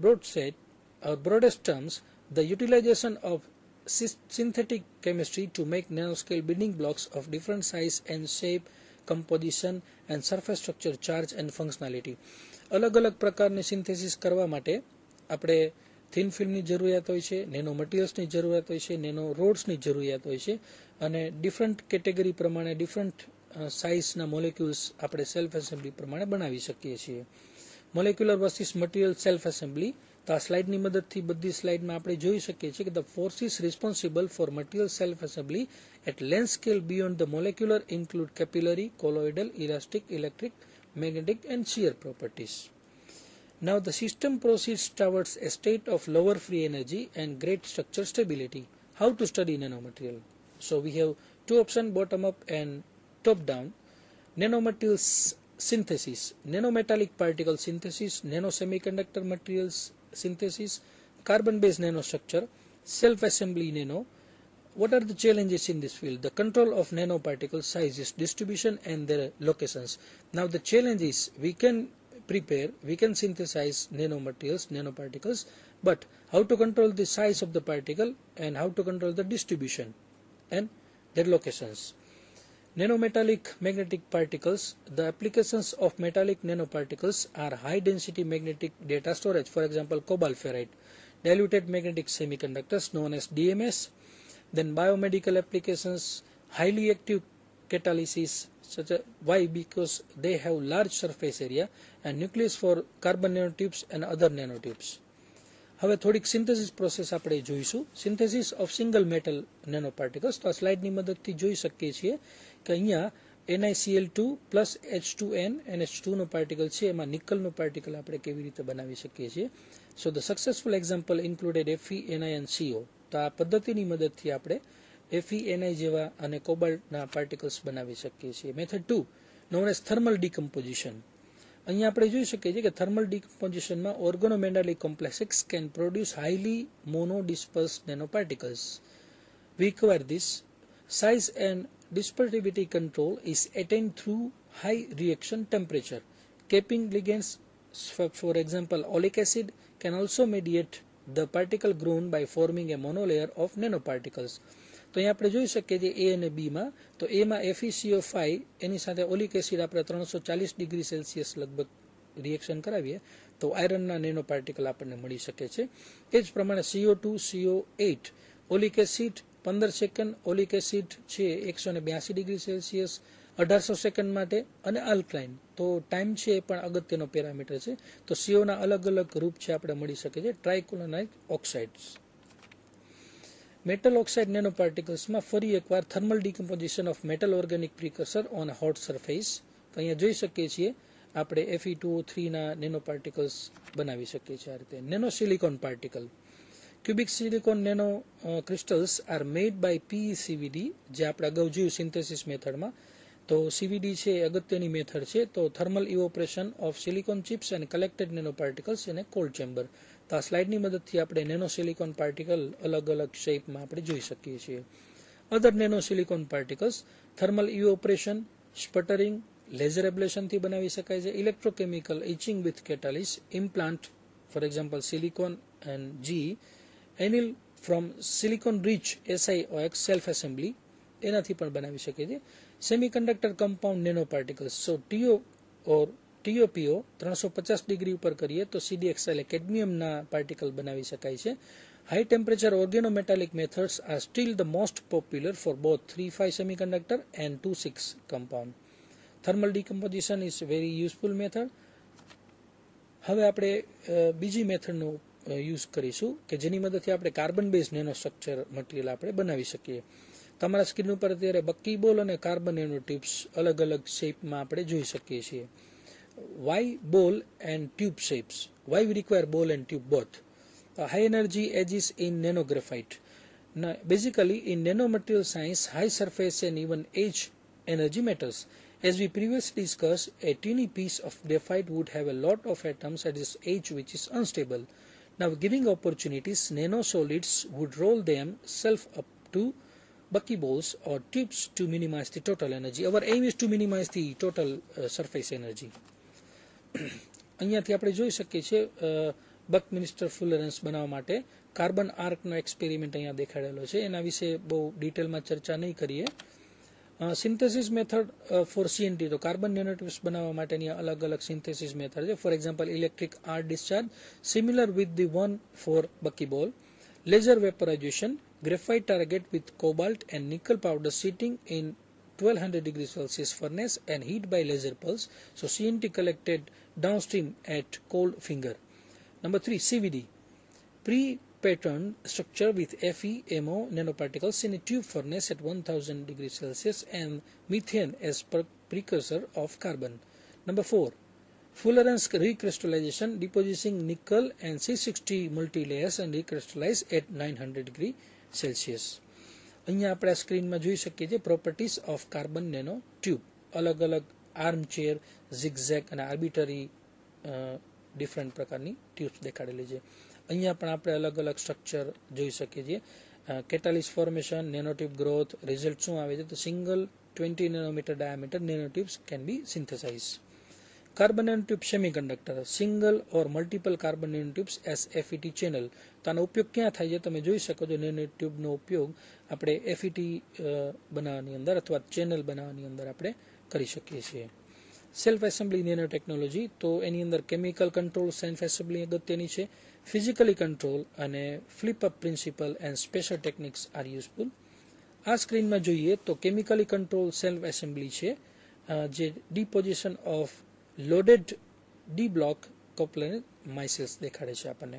broad set or broadest terms, the utilization of synthetic chemistry to make nanoscale building blocks of different size and shape, composition and surface structure, charge and functionality. અલગ અલગ પ્રકારની synthesis કરવા માટે આપણે thin ફિલ્મની જરૂરિયાત હોય છે, નેનો મટીરિયલ્સની જરૂરિયાત હોય છે, નેનો રોડ્સની જરૂરિયાત હોય છે અને ડિફરન્ટ કેટેગરી પ્રમાણે ડિફરન્ટ સાઇઝના મોલેક્યુલ્સ આપણે સેલ્ફ એસેમ્બલી પ્રમાણે બનાવી શકીએ છીએ. Molecular versus material self assembly, તો આ સ્લાઇડની મદદથી બધી સ્લાઇડમાં આપણે જોઈ શકીએ છીએ કે the forces responsible for material self assembly at length scale beyond the molecular include capillary, colloidal, elastic, electric, magnetic and shear properties. Now the system proceeds towards a state of lower free energy and great structure stability. How to study nanomaterial? So we have two options, bottom up and top down. Nanomaterials synthesis, nanometallic particle synthesis, nanosemiconductor materials synthesis, carbon based nanostructure, self assembly nano. What are the challenges in this field? The control of nanoparticle sizes, distribution and their locations. Now the challenge is we can prepare, we can synthesize nanomaterials, nanoparticles, but how to control the size of the particle and how to control the distribution and their locations. Nanometallic magnetic particles, the applications of metallic nanoparticles are high density magnetic data storage, for example cobalt ferrite, diluted magnetic semiconductors known as DMS, then biomedical applications, highly active catalysis, such as why? Because they have large surface area and nucleus for carbon nanotubes and other nanotubes. હવે થોડીક synthesis process આપણે જોઈશું. Synthesis of single metal nano particles, તો આ સ્લાઇડની મદદથી જોઈ શકીએ છીએ કે અહીંયા NiCl2 પ્લસ H2n NH2 નો પાર્ટિકલ છે, એમાં નિકલનું પાર્ટિકલ આપણે કેવી રીતે બનાવી શકીએ છીએ. So the successful example included Fe, Ni and CO. તો આ પદ્ધતિની મદદથી આપણે Fe, Ni જેવા અને કોબાલ્ટના પાર્ટિકલ્સ બનાવી શકીએ છીએ. Method 2 known as thermal decomposition. અહીંયા આપણે જોઈ શકીએ છીએ કે થર્મલ ડિકમ્પોઝિશનમાં organometallic complex can produce highly monodisperse nanoparticles. We cover this. Size and dispersibility control is attained through high reaction temperature. Capping ligands, for example oleic acid, can also mediate the particle grown by forming a monolayer of nanoparticles. તો અહીંયા આપણે જોઈ શકીએ છીએ એ અને બીમાં, તો એમાં FeCO5 એની સાથે ઓલિક એસિડ આપણે 340 ડિગ્રી સેલ્સિયસ લગભગ રિએક્શન કરાવીએ તો આયરનના નેનો પાર્ટિકલ આપણને મળી શકે છે. એ જ પ્રમાણે CO2 CO8 oleic acid 15 second, oleic acid છે 182 ડિગ્રી સેલ્સિયસ 1800 સેકન્ડ માટે, અને આલ્કલાઇન તો ટાઈમ છે એ પણ અગત્યનો પેરામીટર છે. તો CO ના અલગ અલગ રૂપ છે આપણે મળી શકે છે. ટ્રાઇકોલોનાઇટ ઓક્સાઇડ્સ. મેટલ ઓક્સાઇડ નેનોપાર્ટિકલ્સમાં ફરી એકવાર thermal decomposition of metal organic precursor on hot surface. તો અહીંયા જોઈ શકીએ છીએ આપણે Fe2O3 ના નેનોપાર્ટિકલ્સ બનાવી શકીએ છીએ આ રીતે. Nano silicon particle. Cubic silicon nano crystals are made by PECVD, જે આપણે અગાઉ જોયું સિન્થેસિસ મેથડમાં. તો CVD છે એ અગત્યની મેથડ છે. તો thermal evaporation of silicon chips and collected nano particles in a cold chamber. તો આ સ્લાઇડની મદદથી આપણે નેનો સિલિકોન પાર્ટિકલ અલગ અલગ શેપમાં આપણે જોઈ શકીએ છીએ. Other nano silicon particles thermal evaporation, sputtering, laser એબ્લેશનથી બનાવી શકાય છે. Electrochemical etching with catalysis, implant for example silicon and G, anneal from silicon rich SiOX self assembly એનાથી પણ બનાવી શકીએ છીએ. Semiconductor compound nano particles, so TOPO 350 degree ઉપર કરીએ તો CDX એટલે કેડમિયમના પાર્ટિકલ બનાવી શકાય છે. High temperature organometallic methods are still the most popular for both 3,5 semiconductor and 2,6 compound. Thermal decomposition is very useful method. હવે આપણે બીજી મેથડનો યુઝ કરીશું કે જેની મદદથી આપણે carbon base nano structure material આપણે બનાવી શકીએ. તમારા સ્ક્રીન ઉપર અત્યારે બક્કી બોલ અને કાર્બન નેનો ટ્યુબ્સ અલગ અલગ શેપમાં આપણે જોઈ શકીએ છીએ. Why ball and tube shapes? Why we require ball and tube both? High energy edges in nanographite. Now, basically, in nanomaterial science, high surface and even edge energy matters. As we previously discussed, a teeny piece of graphite would have a lot of atoms at its edge which is unstable. Now, giving opportunities, nanosolids would roll themselves up to buckyballs or tubes to minimize the total energy. Our aim is to minimize the total surface energy. અહીંયાથી આપણે જોઈ શકીએ છીએ બકમિન્સ્ટર ફુલરન્સ બનાવવા માટે carbon આર્કનો experiment અહીંયા દેખાડેલો છે. એના વિશે બહુ ડિટેલમાં ચર્ચા નહીં કરીએ. સિન્થેસિસ મેથડ ફોર CNT, તો કાર્બન નેનોટ્યુબ્સ બનાવવા માટેની અલગ અલગ સિન્થેસિસ મેથડ છે. For example electric arc discharge similar with the one for buckyball, laser vaporization, graphite target with cobalt and nickel powder sitting in 1200 degrees Celsius furnace and heat by laser pulse. So CNT collected downstream at cold finger. Number 3, CVD. Pre-patterned structure with FeMO nanoparticles in a tube furnace at 1000 degrees Celsius and methane as precursor of carbon. Number 4, Fullerens recrystallization, depositing nickel and C60 multilayers and recrystallize at 900 degree Celsius. અહીંયા આપણે આ સ્ક્રીનમાં જોઈ શકીએ છીએ properties of carbon nano tube. અલગ અલગ arm chair, zigzag અને arbitrary different પ્રકારની ટ્યુબ્સ દેખાડેલી છે. અહીંયા પણ આપણે અલગ અલગ સ્ટ્રક્ચર જોઈ શકીએ છીએ. કેટાલિસ ફોર્મેશન, નેનોટ્યુબ ગ્રોથ, રિઝલ્ટ શું આવે છે તો single 20 nanometre diameter nanotubes can be synthesise. Carbon nanotube semiconductor, single or multiple carbon nanotubes S FET channel. તો આનો ઉપયોગ ક્યાં થાય છે તમે જોઈ શકો છો. નેનોટ્યુબનો ઉપયોગ આપણે FET બનાવવાની અંદર અથવા ચેનલ બનાવવાની અંદર આપણે કરી શકીએ છીએ. સેલ્ફ એસેમ્બલી નેનો ટેકનોલોજી, તો એની અંદર કેમિકલ કંટ્રોલ સેલ્ફ એસેમ્બલી અગત્યની છે. ફિઝિકલી કંટ્રોલ અને flip up principle and special techniques are useful. આ સ્ક્રીનમાં જોઈએ તો કેમિકલી કંટ્રોલ સેલ્ફ એસેમ્બલી છે, જે deposition of loaded diblock copolymer micelles દેખાડે છે આપણને.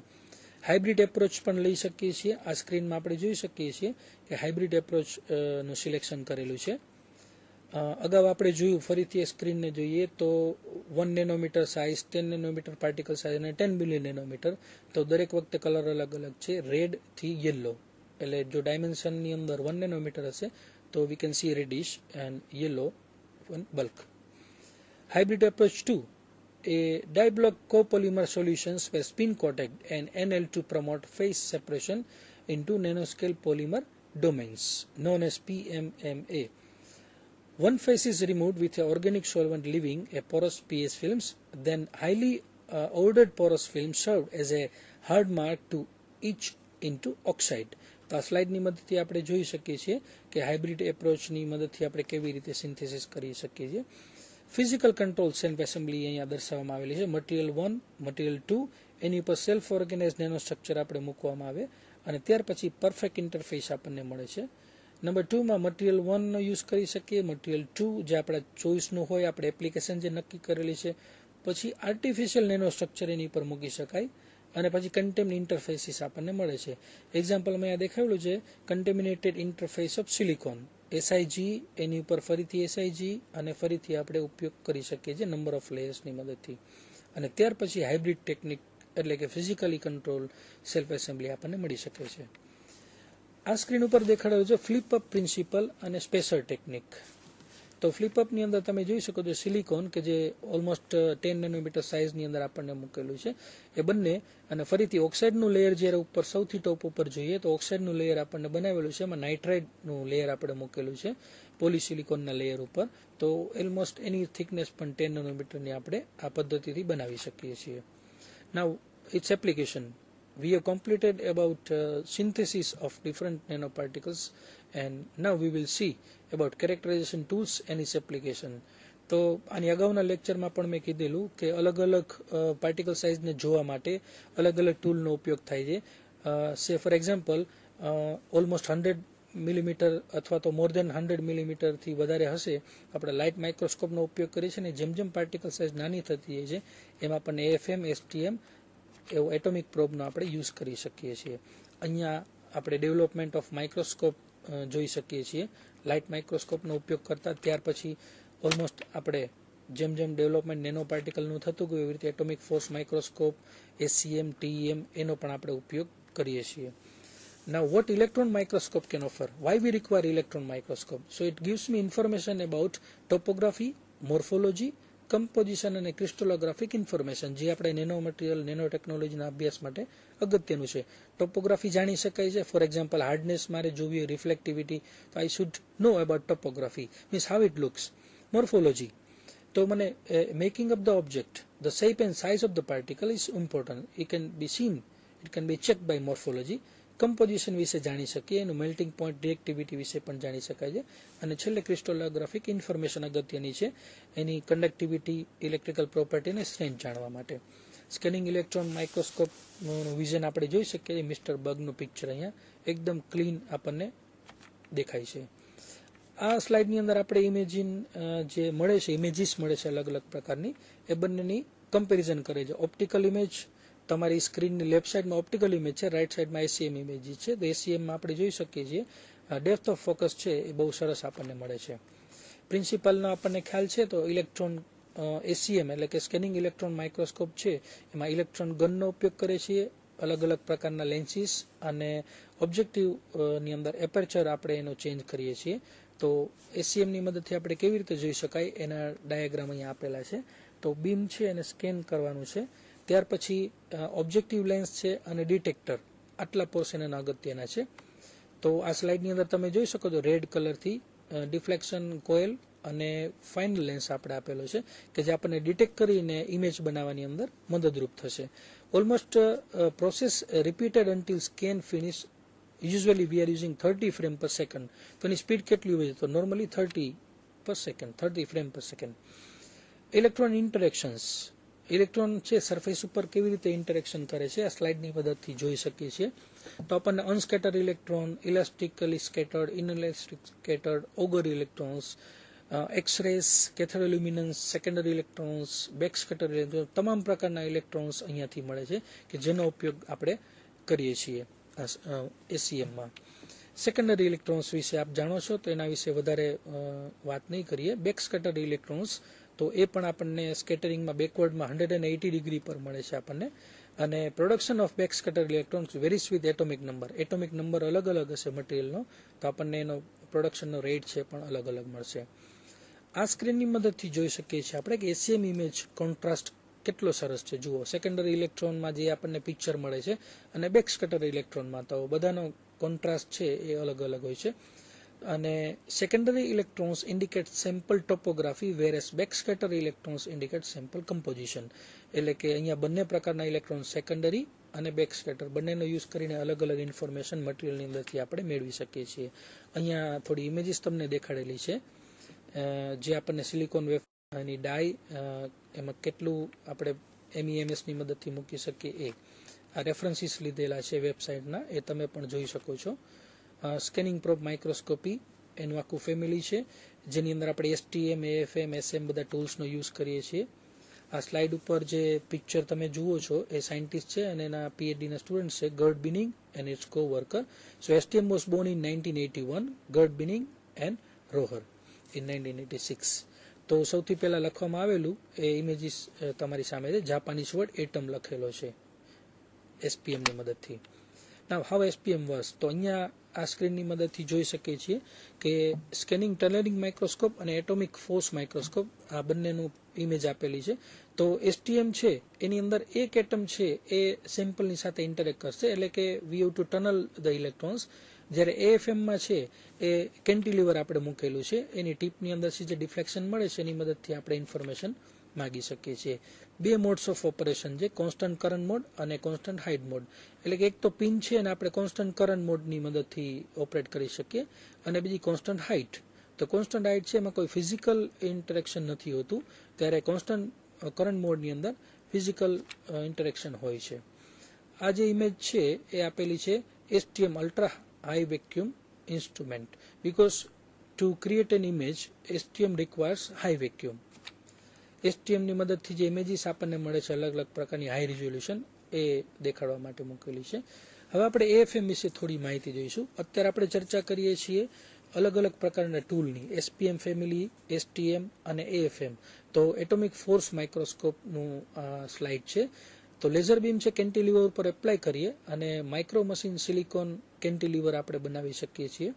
હાઇબ્રિડ એપ્રોચ પણ લઈ શકીએ છીએ. આ સ્ક્રીનમાં આપણે જોઈ શકીએ છીએ કે હાઇબ્રિડ એપ્રોચનું સિલેક્શન કરેલું છે. અગાઉ આપણે જોયું, ફરીથી એ સ્ક્રીનને જોઈએ તો 1 nanometre size, 10 nanometre particle size અને 10 બિલિયન નેનોમીટર. તો દરેક વખતે કલર અલગ અલગ છે, રેડ થી યલો. એટલે જો ડાયમેન્શનની અંદર 1 નેનોમીટર હશે તો we can see reddish and yellow bulk. Hybrid approach 2, a diblock copolymer solutions were spin coated and annealed to promote phase separation into nanoscale polymer domains known as PMMA. One phase is removed with a organic solvent leaving a porous PS films, then highly ordered porous film served as a hard mark to etch into oxide. તો આ સ્લાઇડની મદદથી આપણે જોઈ શકીએ છીએ કે hybrid એપ્રોચની મદદથી આપણે કેવી રીતે સિન્થેસિસ કરી શકીએ છીએ. ફિઝિકલ કંટ્રોલ સેલ્ફ એસેમ્બલી અહીંયા દર્શાવવામાં આવેલી છે. મટીરિયલ 1, મટીરિયલ 2 એની ઉપર સેલ્ફ ઓર્ગેનાઇઝ નેનો સ્ટ્રક્ચર આપણે મૂકવામાં આવે અને ત્યાર પછી પરફેક્ટ ઇન્ટરફેસ આપણને મળે છે. નંબર 2માં મટીરિયલ 1નો યુઝ કરી શકીએ, મટીરિયલ 2 જે આપણા ચોઇસનું હોય, આપણે એપ્લિકેશન જે નક્કી કરેલી છે, પછી આર્ટિફિશિયલ નેનો સ્ટ્રક્ચર એની ઉપર મૂકી શકાય અને પછી કન્ટેમ્ડ ઇન્ટરફેસીસ આપણને મળે છે. એક્ઝામ્પલ મેં આ દેખાડેલું છે કન્ટેમિનેટેડ ઇન્ટરફેસ ઓફ સિલિકોન, SiG એની ઉપર ફરીથી SiG અને ફરીથી આપણે ઉપયોગ કરી શકીએ છીએ નંબર ઓફ લેયર્સની મદદથી. અને ત્યાર પછી હાઇબ્રિડ ટેકનિક એટલે કે ફિઝિકલી કંટ્રોલ સેલ્ફ એસેમ્બલી આપણને મળી શકે છે. આ સ્ક્રીન ઉપર દેખાડેલું છે ફ્લિપ અપ પ્રિન્સિપલ અને સ્પેસર ટેકનિક. તો ફ્લિપ અપની અંદર તમે જોઈ શકો છો સિલિકોન કે જે ઓલમોસ્ટ 10 નેનોમીટર સાઇઝની અંદર આપણને મૂકેલું છે એ બંને, અને ફરીથી ઓક્સાઇડનું લેયર જ્યારે ઉપર સૌથી ટોપ ઉપર જોઈએ તો ઓક્સાઇડનું લેયર આપણને બનાવેલું છે, એમાં નાઇટ્રાઇડનું લેયર આપણે મૂકેલું છે પોલિસિલિકોનના લેયર ઉપર. તો ઓલમોસ્ટ એની થિકનેસ પણ 10 નેનોમીટરની આપણે આ પદ્ધતિથી બનાવી શકીએ છીએ. Now its application. We have completed about synthesis of different nanoparticles, and now we will see about characterization tools and its application. તો આની અગાઉના લેક્ચરમાં પણ મેં કીધેલું કે અલગ અલગ પાર્ટિકલ સાઇઝને જોવા માટે અલગ અલગ ટૂલનો ઉપયોગ થાય છે. સે ફોર એક્ઝામ્પલ ઓલમોસ્ટ 100 મિલીમીટર અથવા તો મોર દેન 100 મિલીમીટરથી વધારે હશે આપણે લાઇટ માઇક્રોસ્કોપનો ઉપયોગ કરીએ છીએ, અને જેમ જેમ પાર્ટિકલ સાઇઝ નાની થતી જાય છે એમ આપણને AFM, STM એવો એટોમિક પ્રોબનો આપણે યુઝ કરી શકીએ છીએ. અહીંયા આપણે ડેવલપમેન્ટ ઓફ માઇક્રોસ્કોપ જોઈ શકીએ છીએ લાઇટ માઇક્રોસ્કોપનો ઉપયોગ કરતા. ત્યાર પછી ઓલમોસ્ટ આપણે જેમ જેમ ડેવલપમેન્ટ નેનો પાર્ટિકલનું થતું ગયું એવી રીતે atomic force microscope, SCM, TEM એનો પણ આપણે ઉપયોગ કરીએ છીએ. Now what electron microscope can offer? Why we require electron microscope? So it gives me information about topography, morphology, composition અને ક્રિસ્ટલોગ્રાફિક ઇન્ફોર્મેશન જે આપણે નેનો મટીરિયલ, નેનો ટેકનોલોજીના અભ્યાસ માટે અગત્યનું છે. ટોપોગ્રાફી જાણી શકાય છે. ફોર એક્ઝામ્પલ હાર્ડનેસ મારે જોવી હોય, રિફ્લેક્ટિવિટી, તો I should know about topography, means how it looks. Morphology, તો મને making of the object, the shape and size of the particle is important. It can be seen, it can be check by morphology. Composition વિશે જાણી શકીએ, એનું melting point, directivity વિશે પણ જાણી શકાય છે. અને છેલ્લે ક્રિસ્ટલોગ્રાફિક ઇન્ફોર્મેશન અગત્યની છે, એની કન્ડક્ટિવિટી, ઇલેક્ટ્રિકલ પ્રોપર્ટી અને સ્ટ્રેન્થ જાણવા માટે. સ્કેનિંગ ઇલેક્ટ્રોન માઇક્રોસ્કોપનું વિઝન આપણે જોઈ શકીએ. મિસ્ટર બગનું પિક્ચર અહીંયા એકદમ ક્લીન આપણને દેખાય છે. આ સ્લાઇડની અંદર આપણે ઇમેજિન જે મળે છે, ઇમેજીસ મળે છે અલગ અલગ પ્રકારની, એ બંનેની કમ્પેરિઝન કરે છે. ઓપ્ટિકલ ઇમેજ તમારી સ્ક્રીનની લેફ્ટ સાઈડમાં ઓપ્ટિકલ ઇમેજ છે, રાઈટ સાઈડમાં SEM ઇમેજીસ છે. તો SEMમાં આપણે જોઈ શકીએ છીએ ડેપ્થ ઓફ ફોકસ છે એ બહુ સરસ આપણને મળે છે. પ્રિન્સિપલનો આપણને ખ્યાલ છે તો ઇલેક્ટ્રોન SEM એટલે કે સ્કેનિંગ ઇલેક્ટ્રોન માઇક્રોસ્કોપ છે એમાં ઇલેક્ટ્રોન ગનનો ઉપયોગ કરે છીએ, અલગ અલગ પ્રકારના લેન્સીસ અને ઓબ્જેક્ટિવની અંદર એપર્ચર આપણે એનો ચેન્જ કરીએ છીએ. તો SEMની મદદથી આપણે કેવી રીતે જોઈ શકાય એના ડાયાગ્રામ અહીંયા આપેલા છે. તો બીમ છે એને સ્કેન કરવાનું છે. ત્યાર પછી ઓબ્જેક્ટિવ લેન્સ છે અને ડિટેક્ટર, આટલા પોર્શન એના અગત્યના છે. તો આ સ્લાઇડની અંદર તમે જોઈ શકો છો રેડ કલરથી ડિફ્લેક્શન કોઇલ અને ફાઇનલ લેન્સ આપણે આપેલો છે કે જે આપણને ડિટેક્ટ કરીને ઇમેજ બનાવવાની અંદર મદદરૂપ થશે. Almost process repeated until scan finish. Usually we are using 30 frame પર સેકન્ડ. તો એની સ્પીડ કેટલી હોય છે? તો નોર્મલી 30 ફ્રેમ પર સેકન્ડ. ઇલેક્ટ્રોન ઇન્ટરેક્શન્સ, ઇલેક્ટ્રોન છે સરફેસ ઉપર કેવી રીતે ઇન્ટરેક્શન કરે છે આ સ્લાઇડની મદદથી જોઈ શકીએ છીએ. તો આપણને unscattered electron, elastically scattered, inelastic scattered, Auger electrons, x-rays, cathodoluminescence, secondary electrons, back scatter electrons, તમામ પ્રકારના ઇલેક્ટ્રોન્સ અહીંયાથી મળે છે કે જેનો ઉપયોગ આપણે કરીએ છીએ SEMમાં. સેકન્ડરી ઇલેક્ટ્રોન્સ વિશે આપ જાણો છો તો એના વિશે વધારે વાત નહીં કરીએ. બેક સ્કેટર ઇલેક્ટ્રોન્સ તો એ પણ આપણને સ્કેટરિંગમાં બેકવર્ડમાં 180 ડિગ્રી પર મળે છે આપણને. અને production of back scatter electrons varies with atomic number. Atomic number અલગ અલગ હશે મટીરિયલનો, તો આપણને એનો પ્રોડક્શનનો રેટ છે પણ અલગ અલગ મળશે. આ સ્ક્રીનની મદદથી જોઈ શકીએ છીએ આપણે કે SEM ઇમેજ કોન્ટ્રાસ્ટ કેટલો સરસ છે જુઓ. સેકન્ડરી ઇલેક્ટ્રોનમાં જે આપણને પિક્ચર મળે છે અને બેક સ્કેટર ઇલેક્ટ્રોનમાં તો બધાનો કોન્ટ્રાસ્ટ છે એ અલગ અલગ હોય છે. અને secondary electrons indicate sample topography whereas back scatter electrons indicate sample composition. એટલે કે અહીંયા બંને પ્રકારના ઇલેક્ટ્રોન સેકન્ડરી અને બેક સ્કેટર બંનેનો યુઝ કરીને અલગ અલગ ઇન્ફોર્મેશન મટીરિયલની અંદરથી આપણે મેળવી શકીએ છીએ. અહીંયા થોડી ઇમેજીસ તમને દેખાડેલી છે જે આપણને સિલિકોન વેફરની ડાય એમાં કેટલું આપણે MEMSની મદદથી મૂકી શકીએ એ આ રેફરન્સીસ લીધેલા છે વેબસાઇટના, એ તમે પણ જોઈ શકો છો. સ્કેનિંગ પ્રોબ માઇક્રોસ્કોપી એનું આખું ફેમિલી છે જેની અંદર આપણે STM, AFM, SM બધા ટૂલ્સનો યુઝ કરીએ છીએ. આ સ્લાઇડ ઉપર જે પિક્ચર તમે જુઓ છો એ સાયન્ટિસ્ટ છે અને એના PhDના સ્ટુડન્ટ છે, Gerd Binnig and its co-worker. So STM was born in 1981, Gerd Binning and Roher in 1986. તો સૌથી પહેલા લખવામાં આવેલું એ ઇમેજીસ તમારી સામે છે. જાપાનીઝ વર્ડ એટમ લખેલો છે SPM ની મદદથી. નાવ હાઉ SPM વર્ક્સ, તો અહીંયા આ સ્ક્રીનની મદદથી જોઈ શકીએ છીએ કે સ્કેનિંગ ટનલિંગ માઇક્રોસ્કોપ અને એટોમિક ફોર્સ માઇક્રોસ્કોપ આ બંનેનું ઇમેજ આપેલી છે. તો STM છે એની અંદર એક એટમ છે એ સેમ્પલની સાથે ઇન્ટરેક્ટ કરશે, એટલે કે we have to tunnel the electrons. જ્યારે AFMમાં છે એ કેન્ટિલીવર આપણે મૂકેલું છે, એની ટીપની અંદરથી જે ડિફ્લેક્શન મળે છે એની મદદથી આપણે ઇન્ફોર્મેશન માગી શકીએ છીએ. બે મોડ્સ ઓફ ઓપરેશન છે, કોન્સ્ટન્ટ કરંટ મોડ અને કોન્સ્ટન્ટ હાઇટ મોડ. એટલે કે એક તો પિન છે અને આપણે કોન્સ્ટન્ટ કરંટ મોડની મદદથી ઓપરેટ કરી શકીએ, અને બીજી કોન્સ્ટન્ટ હાઇટ. તો કોન્સ્ટન્ટ હાઇટ છે એમાં કોઈ ફિઝિકલ ઇન્ટરેક્શન નથી હોતું, ત્યારે કોન્સ્ટન્ટ કરંટ મોડની અંદર ફિઝિકલ ઇન્ટરેક્શન હોય છે. આ જે ઇમેજ છે એ આપેલી છે STM ultra high vacuum instrument. Because to create an image STM requires high vacuum. STMની મદદથી જે ઇમેજીસ આપણને મળે છે અલગ અલગ પ્રકારની હાઈ રિઝોલ્યુશન એ દેખાડવા માટે મૂકેલી છે. હવે આપણે AFM વિશે થોડી માહિતી જોઈશું. અત્યારે આપણે ચર્ચા કરીએ છીએ અલગ અલગ પ્રકારના ટૂલની, SPM ફેમિલી, STM અને AFM. તો એટોમિક ફોર્સ માઇક્રોસ્કોપનું સ્લાઇડ છે. તો લેઝર બીમ છે કેન્ટિલીવર ઉપર એપ્લાય કરીએ અને માઇક્રો મશીન સિલિકોન કેન્ટિલીવર આપણે બનાવી શકીએ છીએ.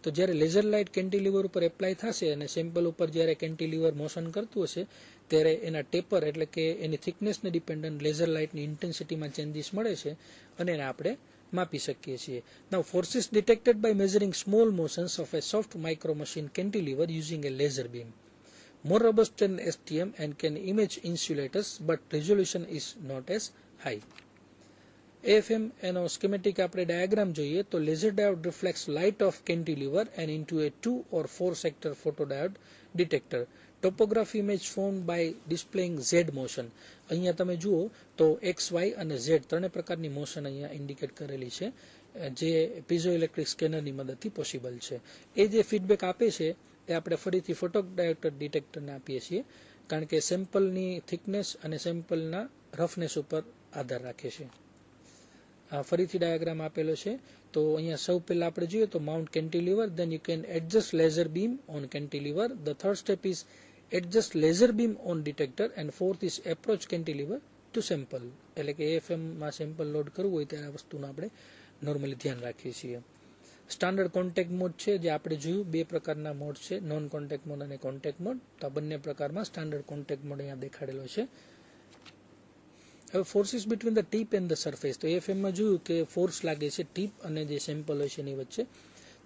તો જ્યારે લેઝર લાઇટ કેન્ટિલીવર ઉપર એપ્લાય થશે અને સેમ્પલ ઉપર જ્યારે કેન્ટિલીવર મોશન કરતું હશે ત્યારે એના ટેપર એટલે કે એની થિકનેસને ડિપેન્ડન્ટ લેઝર લાઇટની ઇન્ટેન્સિટીમાં ચેન્જીસ મળે છે અને એને આપણે માપી શકીએ છીએ. Now forces detected by measuring small motions of a soft micro machine cantilever using a laser beam. More robust than STM and can image insulators, but resolution is not as high. AFM એનો schematic આપણે diagram જોઈએ તો laser diode reflects light of cantilever and into a 2 or 4 sector photodiode detector. Topography image formed by displaying Z motion. અહીંયા તમે જુઓ તો XY અને Z ત્રણેય પ્રકારની મોશન અહીંયા ઇન્ડિકેટ કરેલી છે જે પીઝો ઇલેક્ટ્રિક સ્કેનરની મદદથી પોસિબલ છે. એ જે ફીડબેક આપે છે એ આપણે ફરીથી ફોટોડાયોડ ડિટેક્ટરને આપીએ છીએ, કારણ કે સેમ્પલની થિકનેસ અને સેમ્પલના રફનેસ ઉપર આધાર રાખે છે. ફરીથી ડાયાગ્રામ આપેલો છે. તો અહીંયા સૌ પહેલા આપણે જોઈએ તો mount cantilever, then you can adjust laser beam on cantilever. The third step is adjust laser beam on detector and fourth is approach cantilever to sample. એટલે કે AFMમાં સેમ્પલ લોડ કરવું હોય ત્યારે આ વસ્તુનું આપણે નોર્મલી ધ્યાન રાખીએ છીએ. સ્ટાન્ડર્ડ કોન્ટેક્ટ મોડ છે જે આપણે જોયું, બે પ્રકારના મોડ છે, નોન કોન્ટેક્ટ મોડ અને કોન્ટેક્ટ મોડ. તો આ બંને પ્રકારમાં સ્ટાન્ડર્ડ કોન્ટેક્ટ મોડ અહીંયા દેખાડેલો છે. હવે forces between the tip and the surface. તો AFMમાં જોયું કે ફોર્સ લાગે છે ટીપ અને જે સેમ્પલ હોય છે એની વચ્ચે.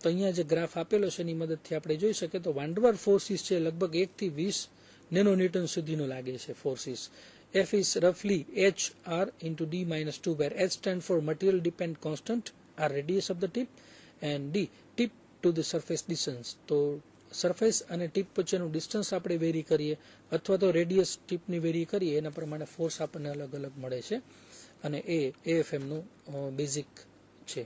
તો અહીંયા જે ગ્રાફ આપેલો છે એની મદદથી આપણે જોઈ શકીએ તો વાન્ડરવાલ ફોર્સીસ છે લગભગ 1 થી 20 નેનોન્યુટન સુધીનો લાગે છે forces. F is roughly HR into D minus 2, where H stands for material depend constant, R radius of the tip, and D tip to the surface distance. તો સરફેસ અને ટીપ વચ્ચેનું ડિસ્ટન્સ આપણે વેરી કરીએ અથવા તો radius ટીપની very કરીએ એના પ્રમાણે ફોર્સ આપણને અલગ અલગ મળે છે અને એ AFMનું બેઝિક છે.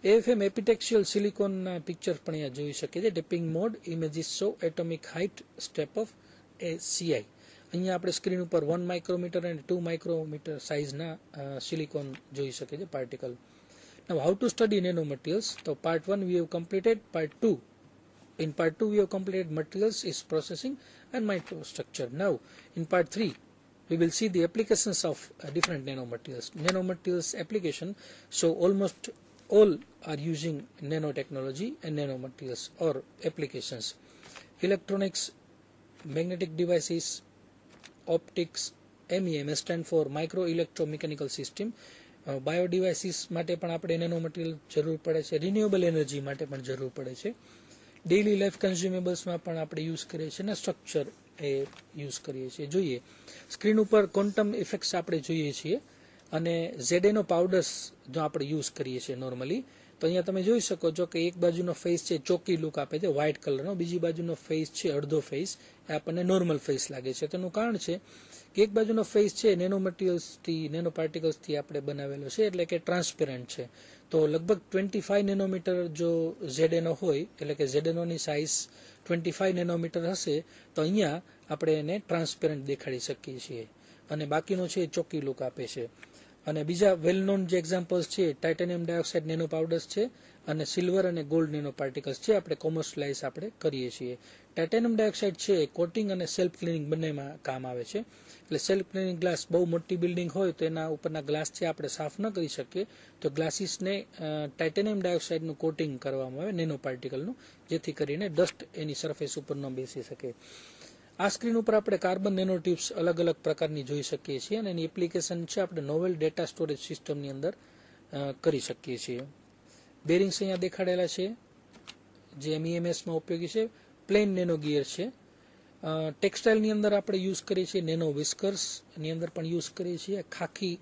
AFM એપિટેક્સિયલ સિલિકોનના પિક્ચર પણ અહીંયા જોઈ શકીએ છીએ. Tapping mode images show atomic height step of CI. અહીંયા આપણે સ્ક્રીન ઉપર 1 માઇક્રોમીટર અને 2 માઇક્રોમીટર સાઇઝના સિલિકોન જોઈ શકીએ છીએ particle. Now how to study nanomaterials? So part 1 we have completed, part 2. In part 2 we have completed materials is processing and microstructure. Now in part 3 we will see the applications of different nanomaterials. Nanomaterials application, so almost all are using nanotechnology and nanomaterials or applications. Electronics, magnetic devices, optics, MEMS stand four micro electromechanical system. Bio devices માટે પણ આપણે nano material જરૂર પડે છે, renewable energy માટે પણ જરૂર પડે છે, ડેઇલી લાઈફ કન્ઝ્યુમેબલ્સમાં પણ આપણે યુઝ કરીએ છીએ અને સ્ટ્રક્ચર એ યુઝ કરીએ છીએ. જોઈએ સ્ક્રીન ઉપર ક્વોન્ટમ ઇફેક્ટ્સ આપણે જોઈએ છીએ અને ZNO પાવડર્સ જો આપણે યુઝ કરીએ છીએ નોર્મલી, તો અહીંયા તમે જોઈ શકો છો કે એક બાજુનો ફેસ છે ચોકી લુક આપે છે વ્હાઇટ કલરનો, બીજી બાજુનો ફેસ છે અડધો ફેસ એ આપણને નોર્મલ ફેસ લાગે છે. તેનું કારણ છે કે એક બાજુનો ફેસ છે નેનો મટીરિયલ્સથી નેનો પાર્ટિકલ્સથી આપણે બનાવેલો છે, એટલે કે ટ્રાન્સપેરન્ટ છે. તો લગભગ 25 નેનોમીટર જો ZNO હોય, એટલે કે ZNOની સાઇઝ 25 નેનોમીટર હશે, તો અહીંયા આપણે એને ટ્રાન્સપેરન્ટ દેખાડી શકીએ છીએ અને બાકીનો છે એ ચોકી લુક આપે છે. અને બીજા વેલ નોન જે એક્ઝામ્પલ્સ છે ટાઇટેનિયમ ડાયોક્સાઇડ નેનો પાવડર્સ છે અને સિલ્વર અને ગોલ્ડ નેનો પાર્ટિકલ્સ છે, આપણે કોમર્શિયલાઇઝ આપણે કરીએ છીએ. ટાઇટેનિયમ ડાયોક્સાઇડ છે કોટિંગ અને સેલ્ફ ક્લિનિંગ બંનેમાં કામ આવે છે. એટલે સેલ્ફ ક્લિનિંગ ગ્લાસ, બહુ મોટી બિલ્ડિંગ હોય તો એના ઉપરના ગ્લાસ છે આપણે સાફ ન કરી શકીએ, તો ગ્લાસીસને ટાઇટેનિયમ ડાયોક્સાઇડનું કોટિંગ કરવામાં આવે નેનો પાર્ટિકલનું, જેથી કરીને ડસ્ટ એની સરફેસ ઉપર ન બેસી શકે. આ સ્ક્રીન ઉપર આપણે કાર્બન નેનો ટ્યુબ્સ અલગ અલગ પ્રકારની જોઈ શકીએ છીએ અને એની એપ્લિકેશન છે આપણે નોવેલ ડેટા સ્ટોરેજ સિસ્ટમની અંદર કરી શકીએ છીએ. બેરિંગ્સ અહીંયા દેખાડેલા છે જે MEMSમાં ઉપયોગી છે. પ્લેન નેનો ગિયર છે. ટેક્સટાઇલની અંદર આપણે યુઝ કરીએ છીએ નેનો વિસ્કર્સની અંદર પણ યુઝ કરીએ છીએ. ખાખી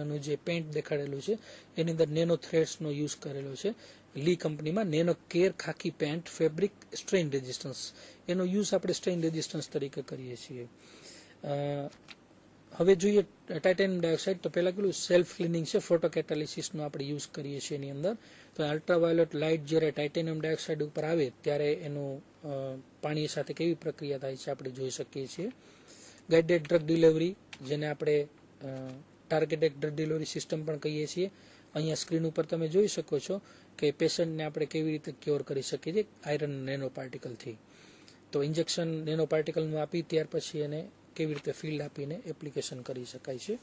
નું જે પેન્ટ દેખાડેલું છે એની અંદર નેનો થ્રેડ્સનો યુઝ કરેલો છે. લી કંપનીમાં nano care khaki pant fabric strain resistance, એનો યુઝ આપણે સ્ટ્રેઇન રેઝિસ્ટન્સ તરીકે કરીએ છીએ. હવે જોઈએ ટાઇટેનિયમ ડાયોક્સાઇડ, તો પહેલાં પેલું સેલ્ફ ક્લિનિંગ છે, ફોટો કેટાલિસિસનો આપણે યુઝ કરીએ છીએ એની અંદર. તો અલ્ટ્રાવાયોલેટ લાઇટ જ્યારે ટાઇટેનિયમ ડાયોક્સાઇડ ઉપર આવે ત્યારે એનું પાણી સાથે કેવી પ્રક્રિયા થાય છે આપણે જોઈ શકીએ છીએ. ગાઇડેડ ડ્રગ ડિલિવરી, જેને આપણે ટાર્ગેટેડ ડ્રગ ડિલિવરી સિસ્ટમ પણ કહીએ છીએ. અહીંયા સ્ક્રીન ઉપર તમે જોઈ શકો છો કે પેશન્ટને આપણે કેવી રીતે ક્યોર કરી શકીએ છીએ આયરન નેનો પાર્ટિકલથી. તો ઇન્જેક્શન નેનો પાર્ટિકલનું આપી ત્યાર પછી એને કેવી રીતે ફિલ્ડ આપીને એપ્લિકેશન કરી શકાય છે.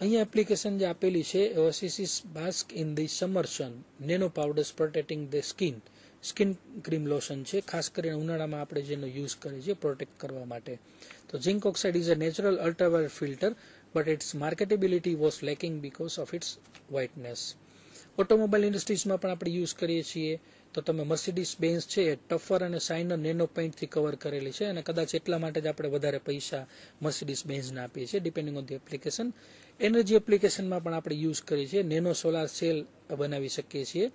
અહીંયા એપ્લિકેશન જે આપેલી છે oasis bask in the submersion nano powders protecting the skin cream lotion છે, ખાસ કરીને ઉનાળામાં આપણે જેનો યુઝ કરીએ છીએ પ્રોટેક્ટ કરવા માટે. તો zinc oxide is a natural ultraviolet filter but its marketability was lacking because of its whiteness. Automobile ઇન્ડસ્ટ્રીઝમાં પણ આપણે યુઝ કરીએ છીએ. તો તમે મર્સિડીઝ બેન્ઝ છે એ ટફર અને શાઇનર નેનો પેઇન્ટથી કવર કરેલી છે અને કદાચ એટલા માટે જ આપણે વધારે પૈસા મર્સિડીઝ બેન્ઝના આપીએ છીએ depending on the application. Energy એપ્લિકેશનમાં પણ આપણે યુઝ કરીએ છીએ, નેનો સોલાર સેલ બનાવી શકીએ છીએ.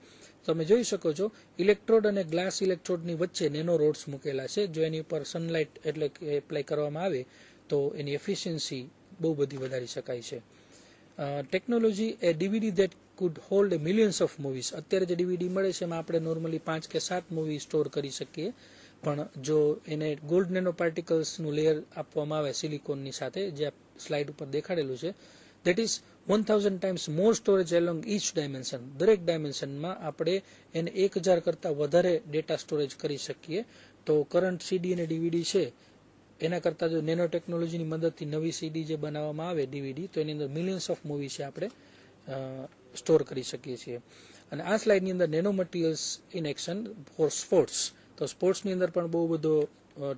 તમે જોઈ શકો છો ઇલેક્ટ્રોડ અને ગ્લાસ ઇલેક્ટ્રોડની વચ્ચે નેનો રોડ્સ મૂકેલા છે. જો એની ઉપર સનલાઇટ એટલે કે એપ્લાય કરવામાં આવે તો એની એફિશિયન્સી બહુ બધી વધારી શકાય છે. Technology A DVD that food hold millions of movies. અત્યારે જે DVD મળે છે એમાં આપણે નોર્મલી 5 કે 7 મૂવી સ્ટોર કરી શકીએ, પણ જો એને ગોલ્ડ નેનો પાર્ટિકલ્સનું લેયર આપવામાં આવે સિલિકોનની સાથે, જે સ્લાઇડ ઉપર દેખાડેલું છે, that is 1000 times more storage along each dimension. દરેક ડાયમેન્શનમાં આપણે એને 1000 કરતાં વધારે ડેટા સ્ટોરેજ કરી શકીએ. તો કરંટ CD અને DVD છે એના કરતાં જો નેનો ટેકનોલોજીની મદદથી નવી CD જે બનાવવામાં આવે DVD, તો એની અંદર મિલિયન્સ ઓફ મૂવી છે આપણે સ્ટોર કરી શકીએ છીએ. અને આ સ્લાઇડની અંદર nano materials in action for sports, તો સ્પોર્ટ્સની અંદર પણ બહુ બધો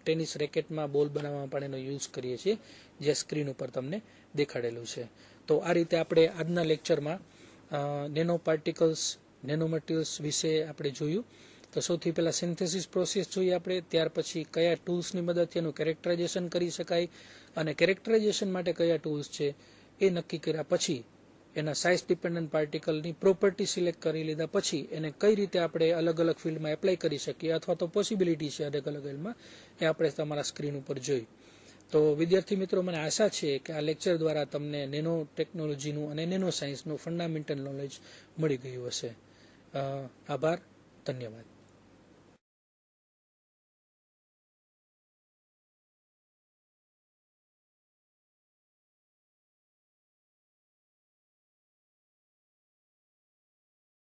ટેનિસ રેકેટમાં બોલ બનાવવામાં પણ એનો યુઝ કરીએ છીએ, જે સ્ક્રીન ઉપર તમને દેખાડેલું છે. તો આ રીતે આપણે આજના લેક્ચરમાં નેનો પાર્ટિકલ્સ, નેનો મટીરિયલ્સ વિશે આપણે જોયું. તો સૌથી પહેલાં સિન્થેસિસ પ્રોસેસ જોઈએ આપણે, ત્યાર પછી કયા ટૂલ્સની મદદથી એનું કેરેક્ટરાઇઝેશન કરી શકાય અને કેરેક્ટરાઇઝેશન માટે કયા ટૂલ્સ છે એ નક્કી કર્યા પછી એના સાઇઝ ડિપેન્ડન્ટ પાર્ટિકલની પ્રોપર્ટી સિલેક્ટ કરી લીધા પછી એને કઈ રીતે આપણે અલગ અલગ ફિલ્ડમાં એપ્લાય કરી શકીએ અથવા તો પોસિબિલિટી છે અલગ અલગ ફિલ્ડમાં, એ આપણે તમારા સ્ક્રીન ઉપર જોઈ. તો વિદ્યાર્થી મિત્રો, મને આશા છે કે આ લેક્ચર દ્વારા તમને નેનો ટેકનોલોજીનું અને નેનો સાયન્સનું ફંડામેન્ટલ નોલેજ મળી ગયું હશે. આભાર, ધન્યવાદ.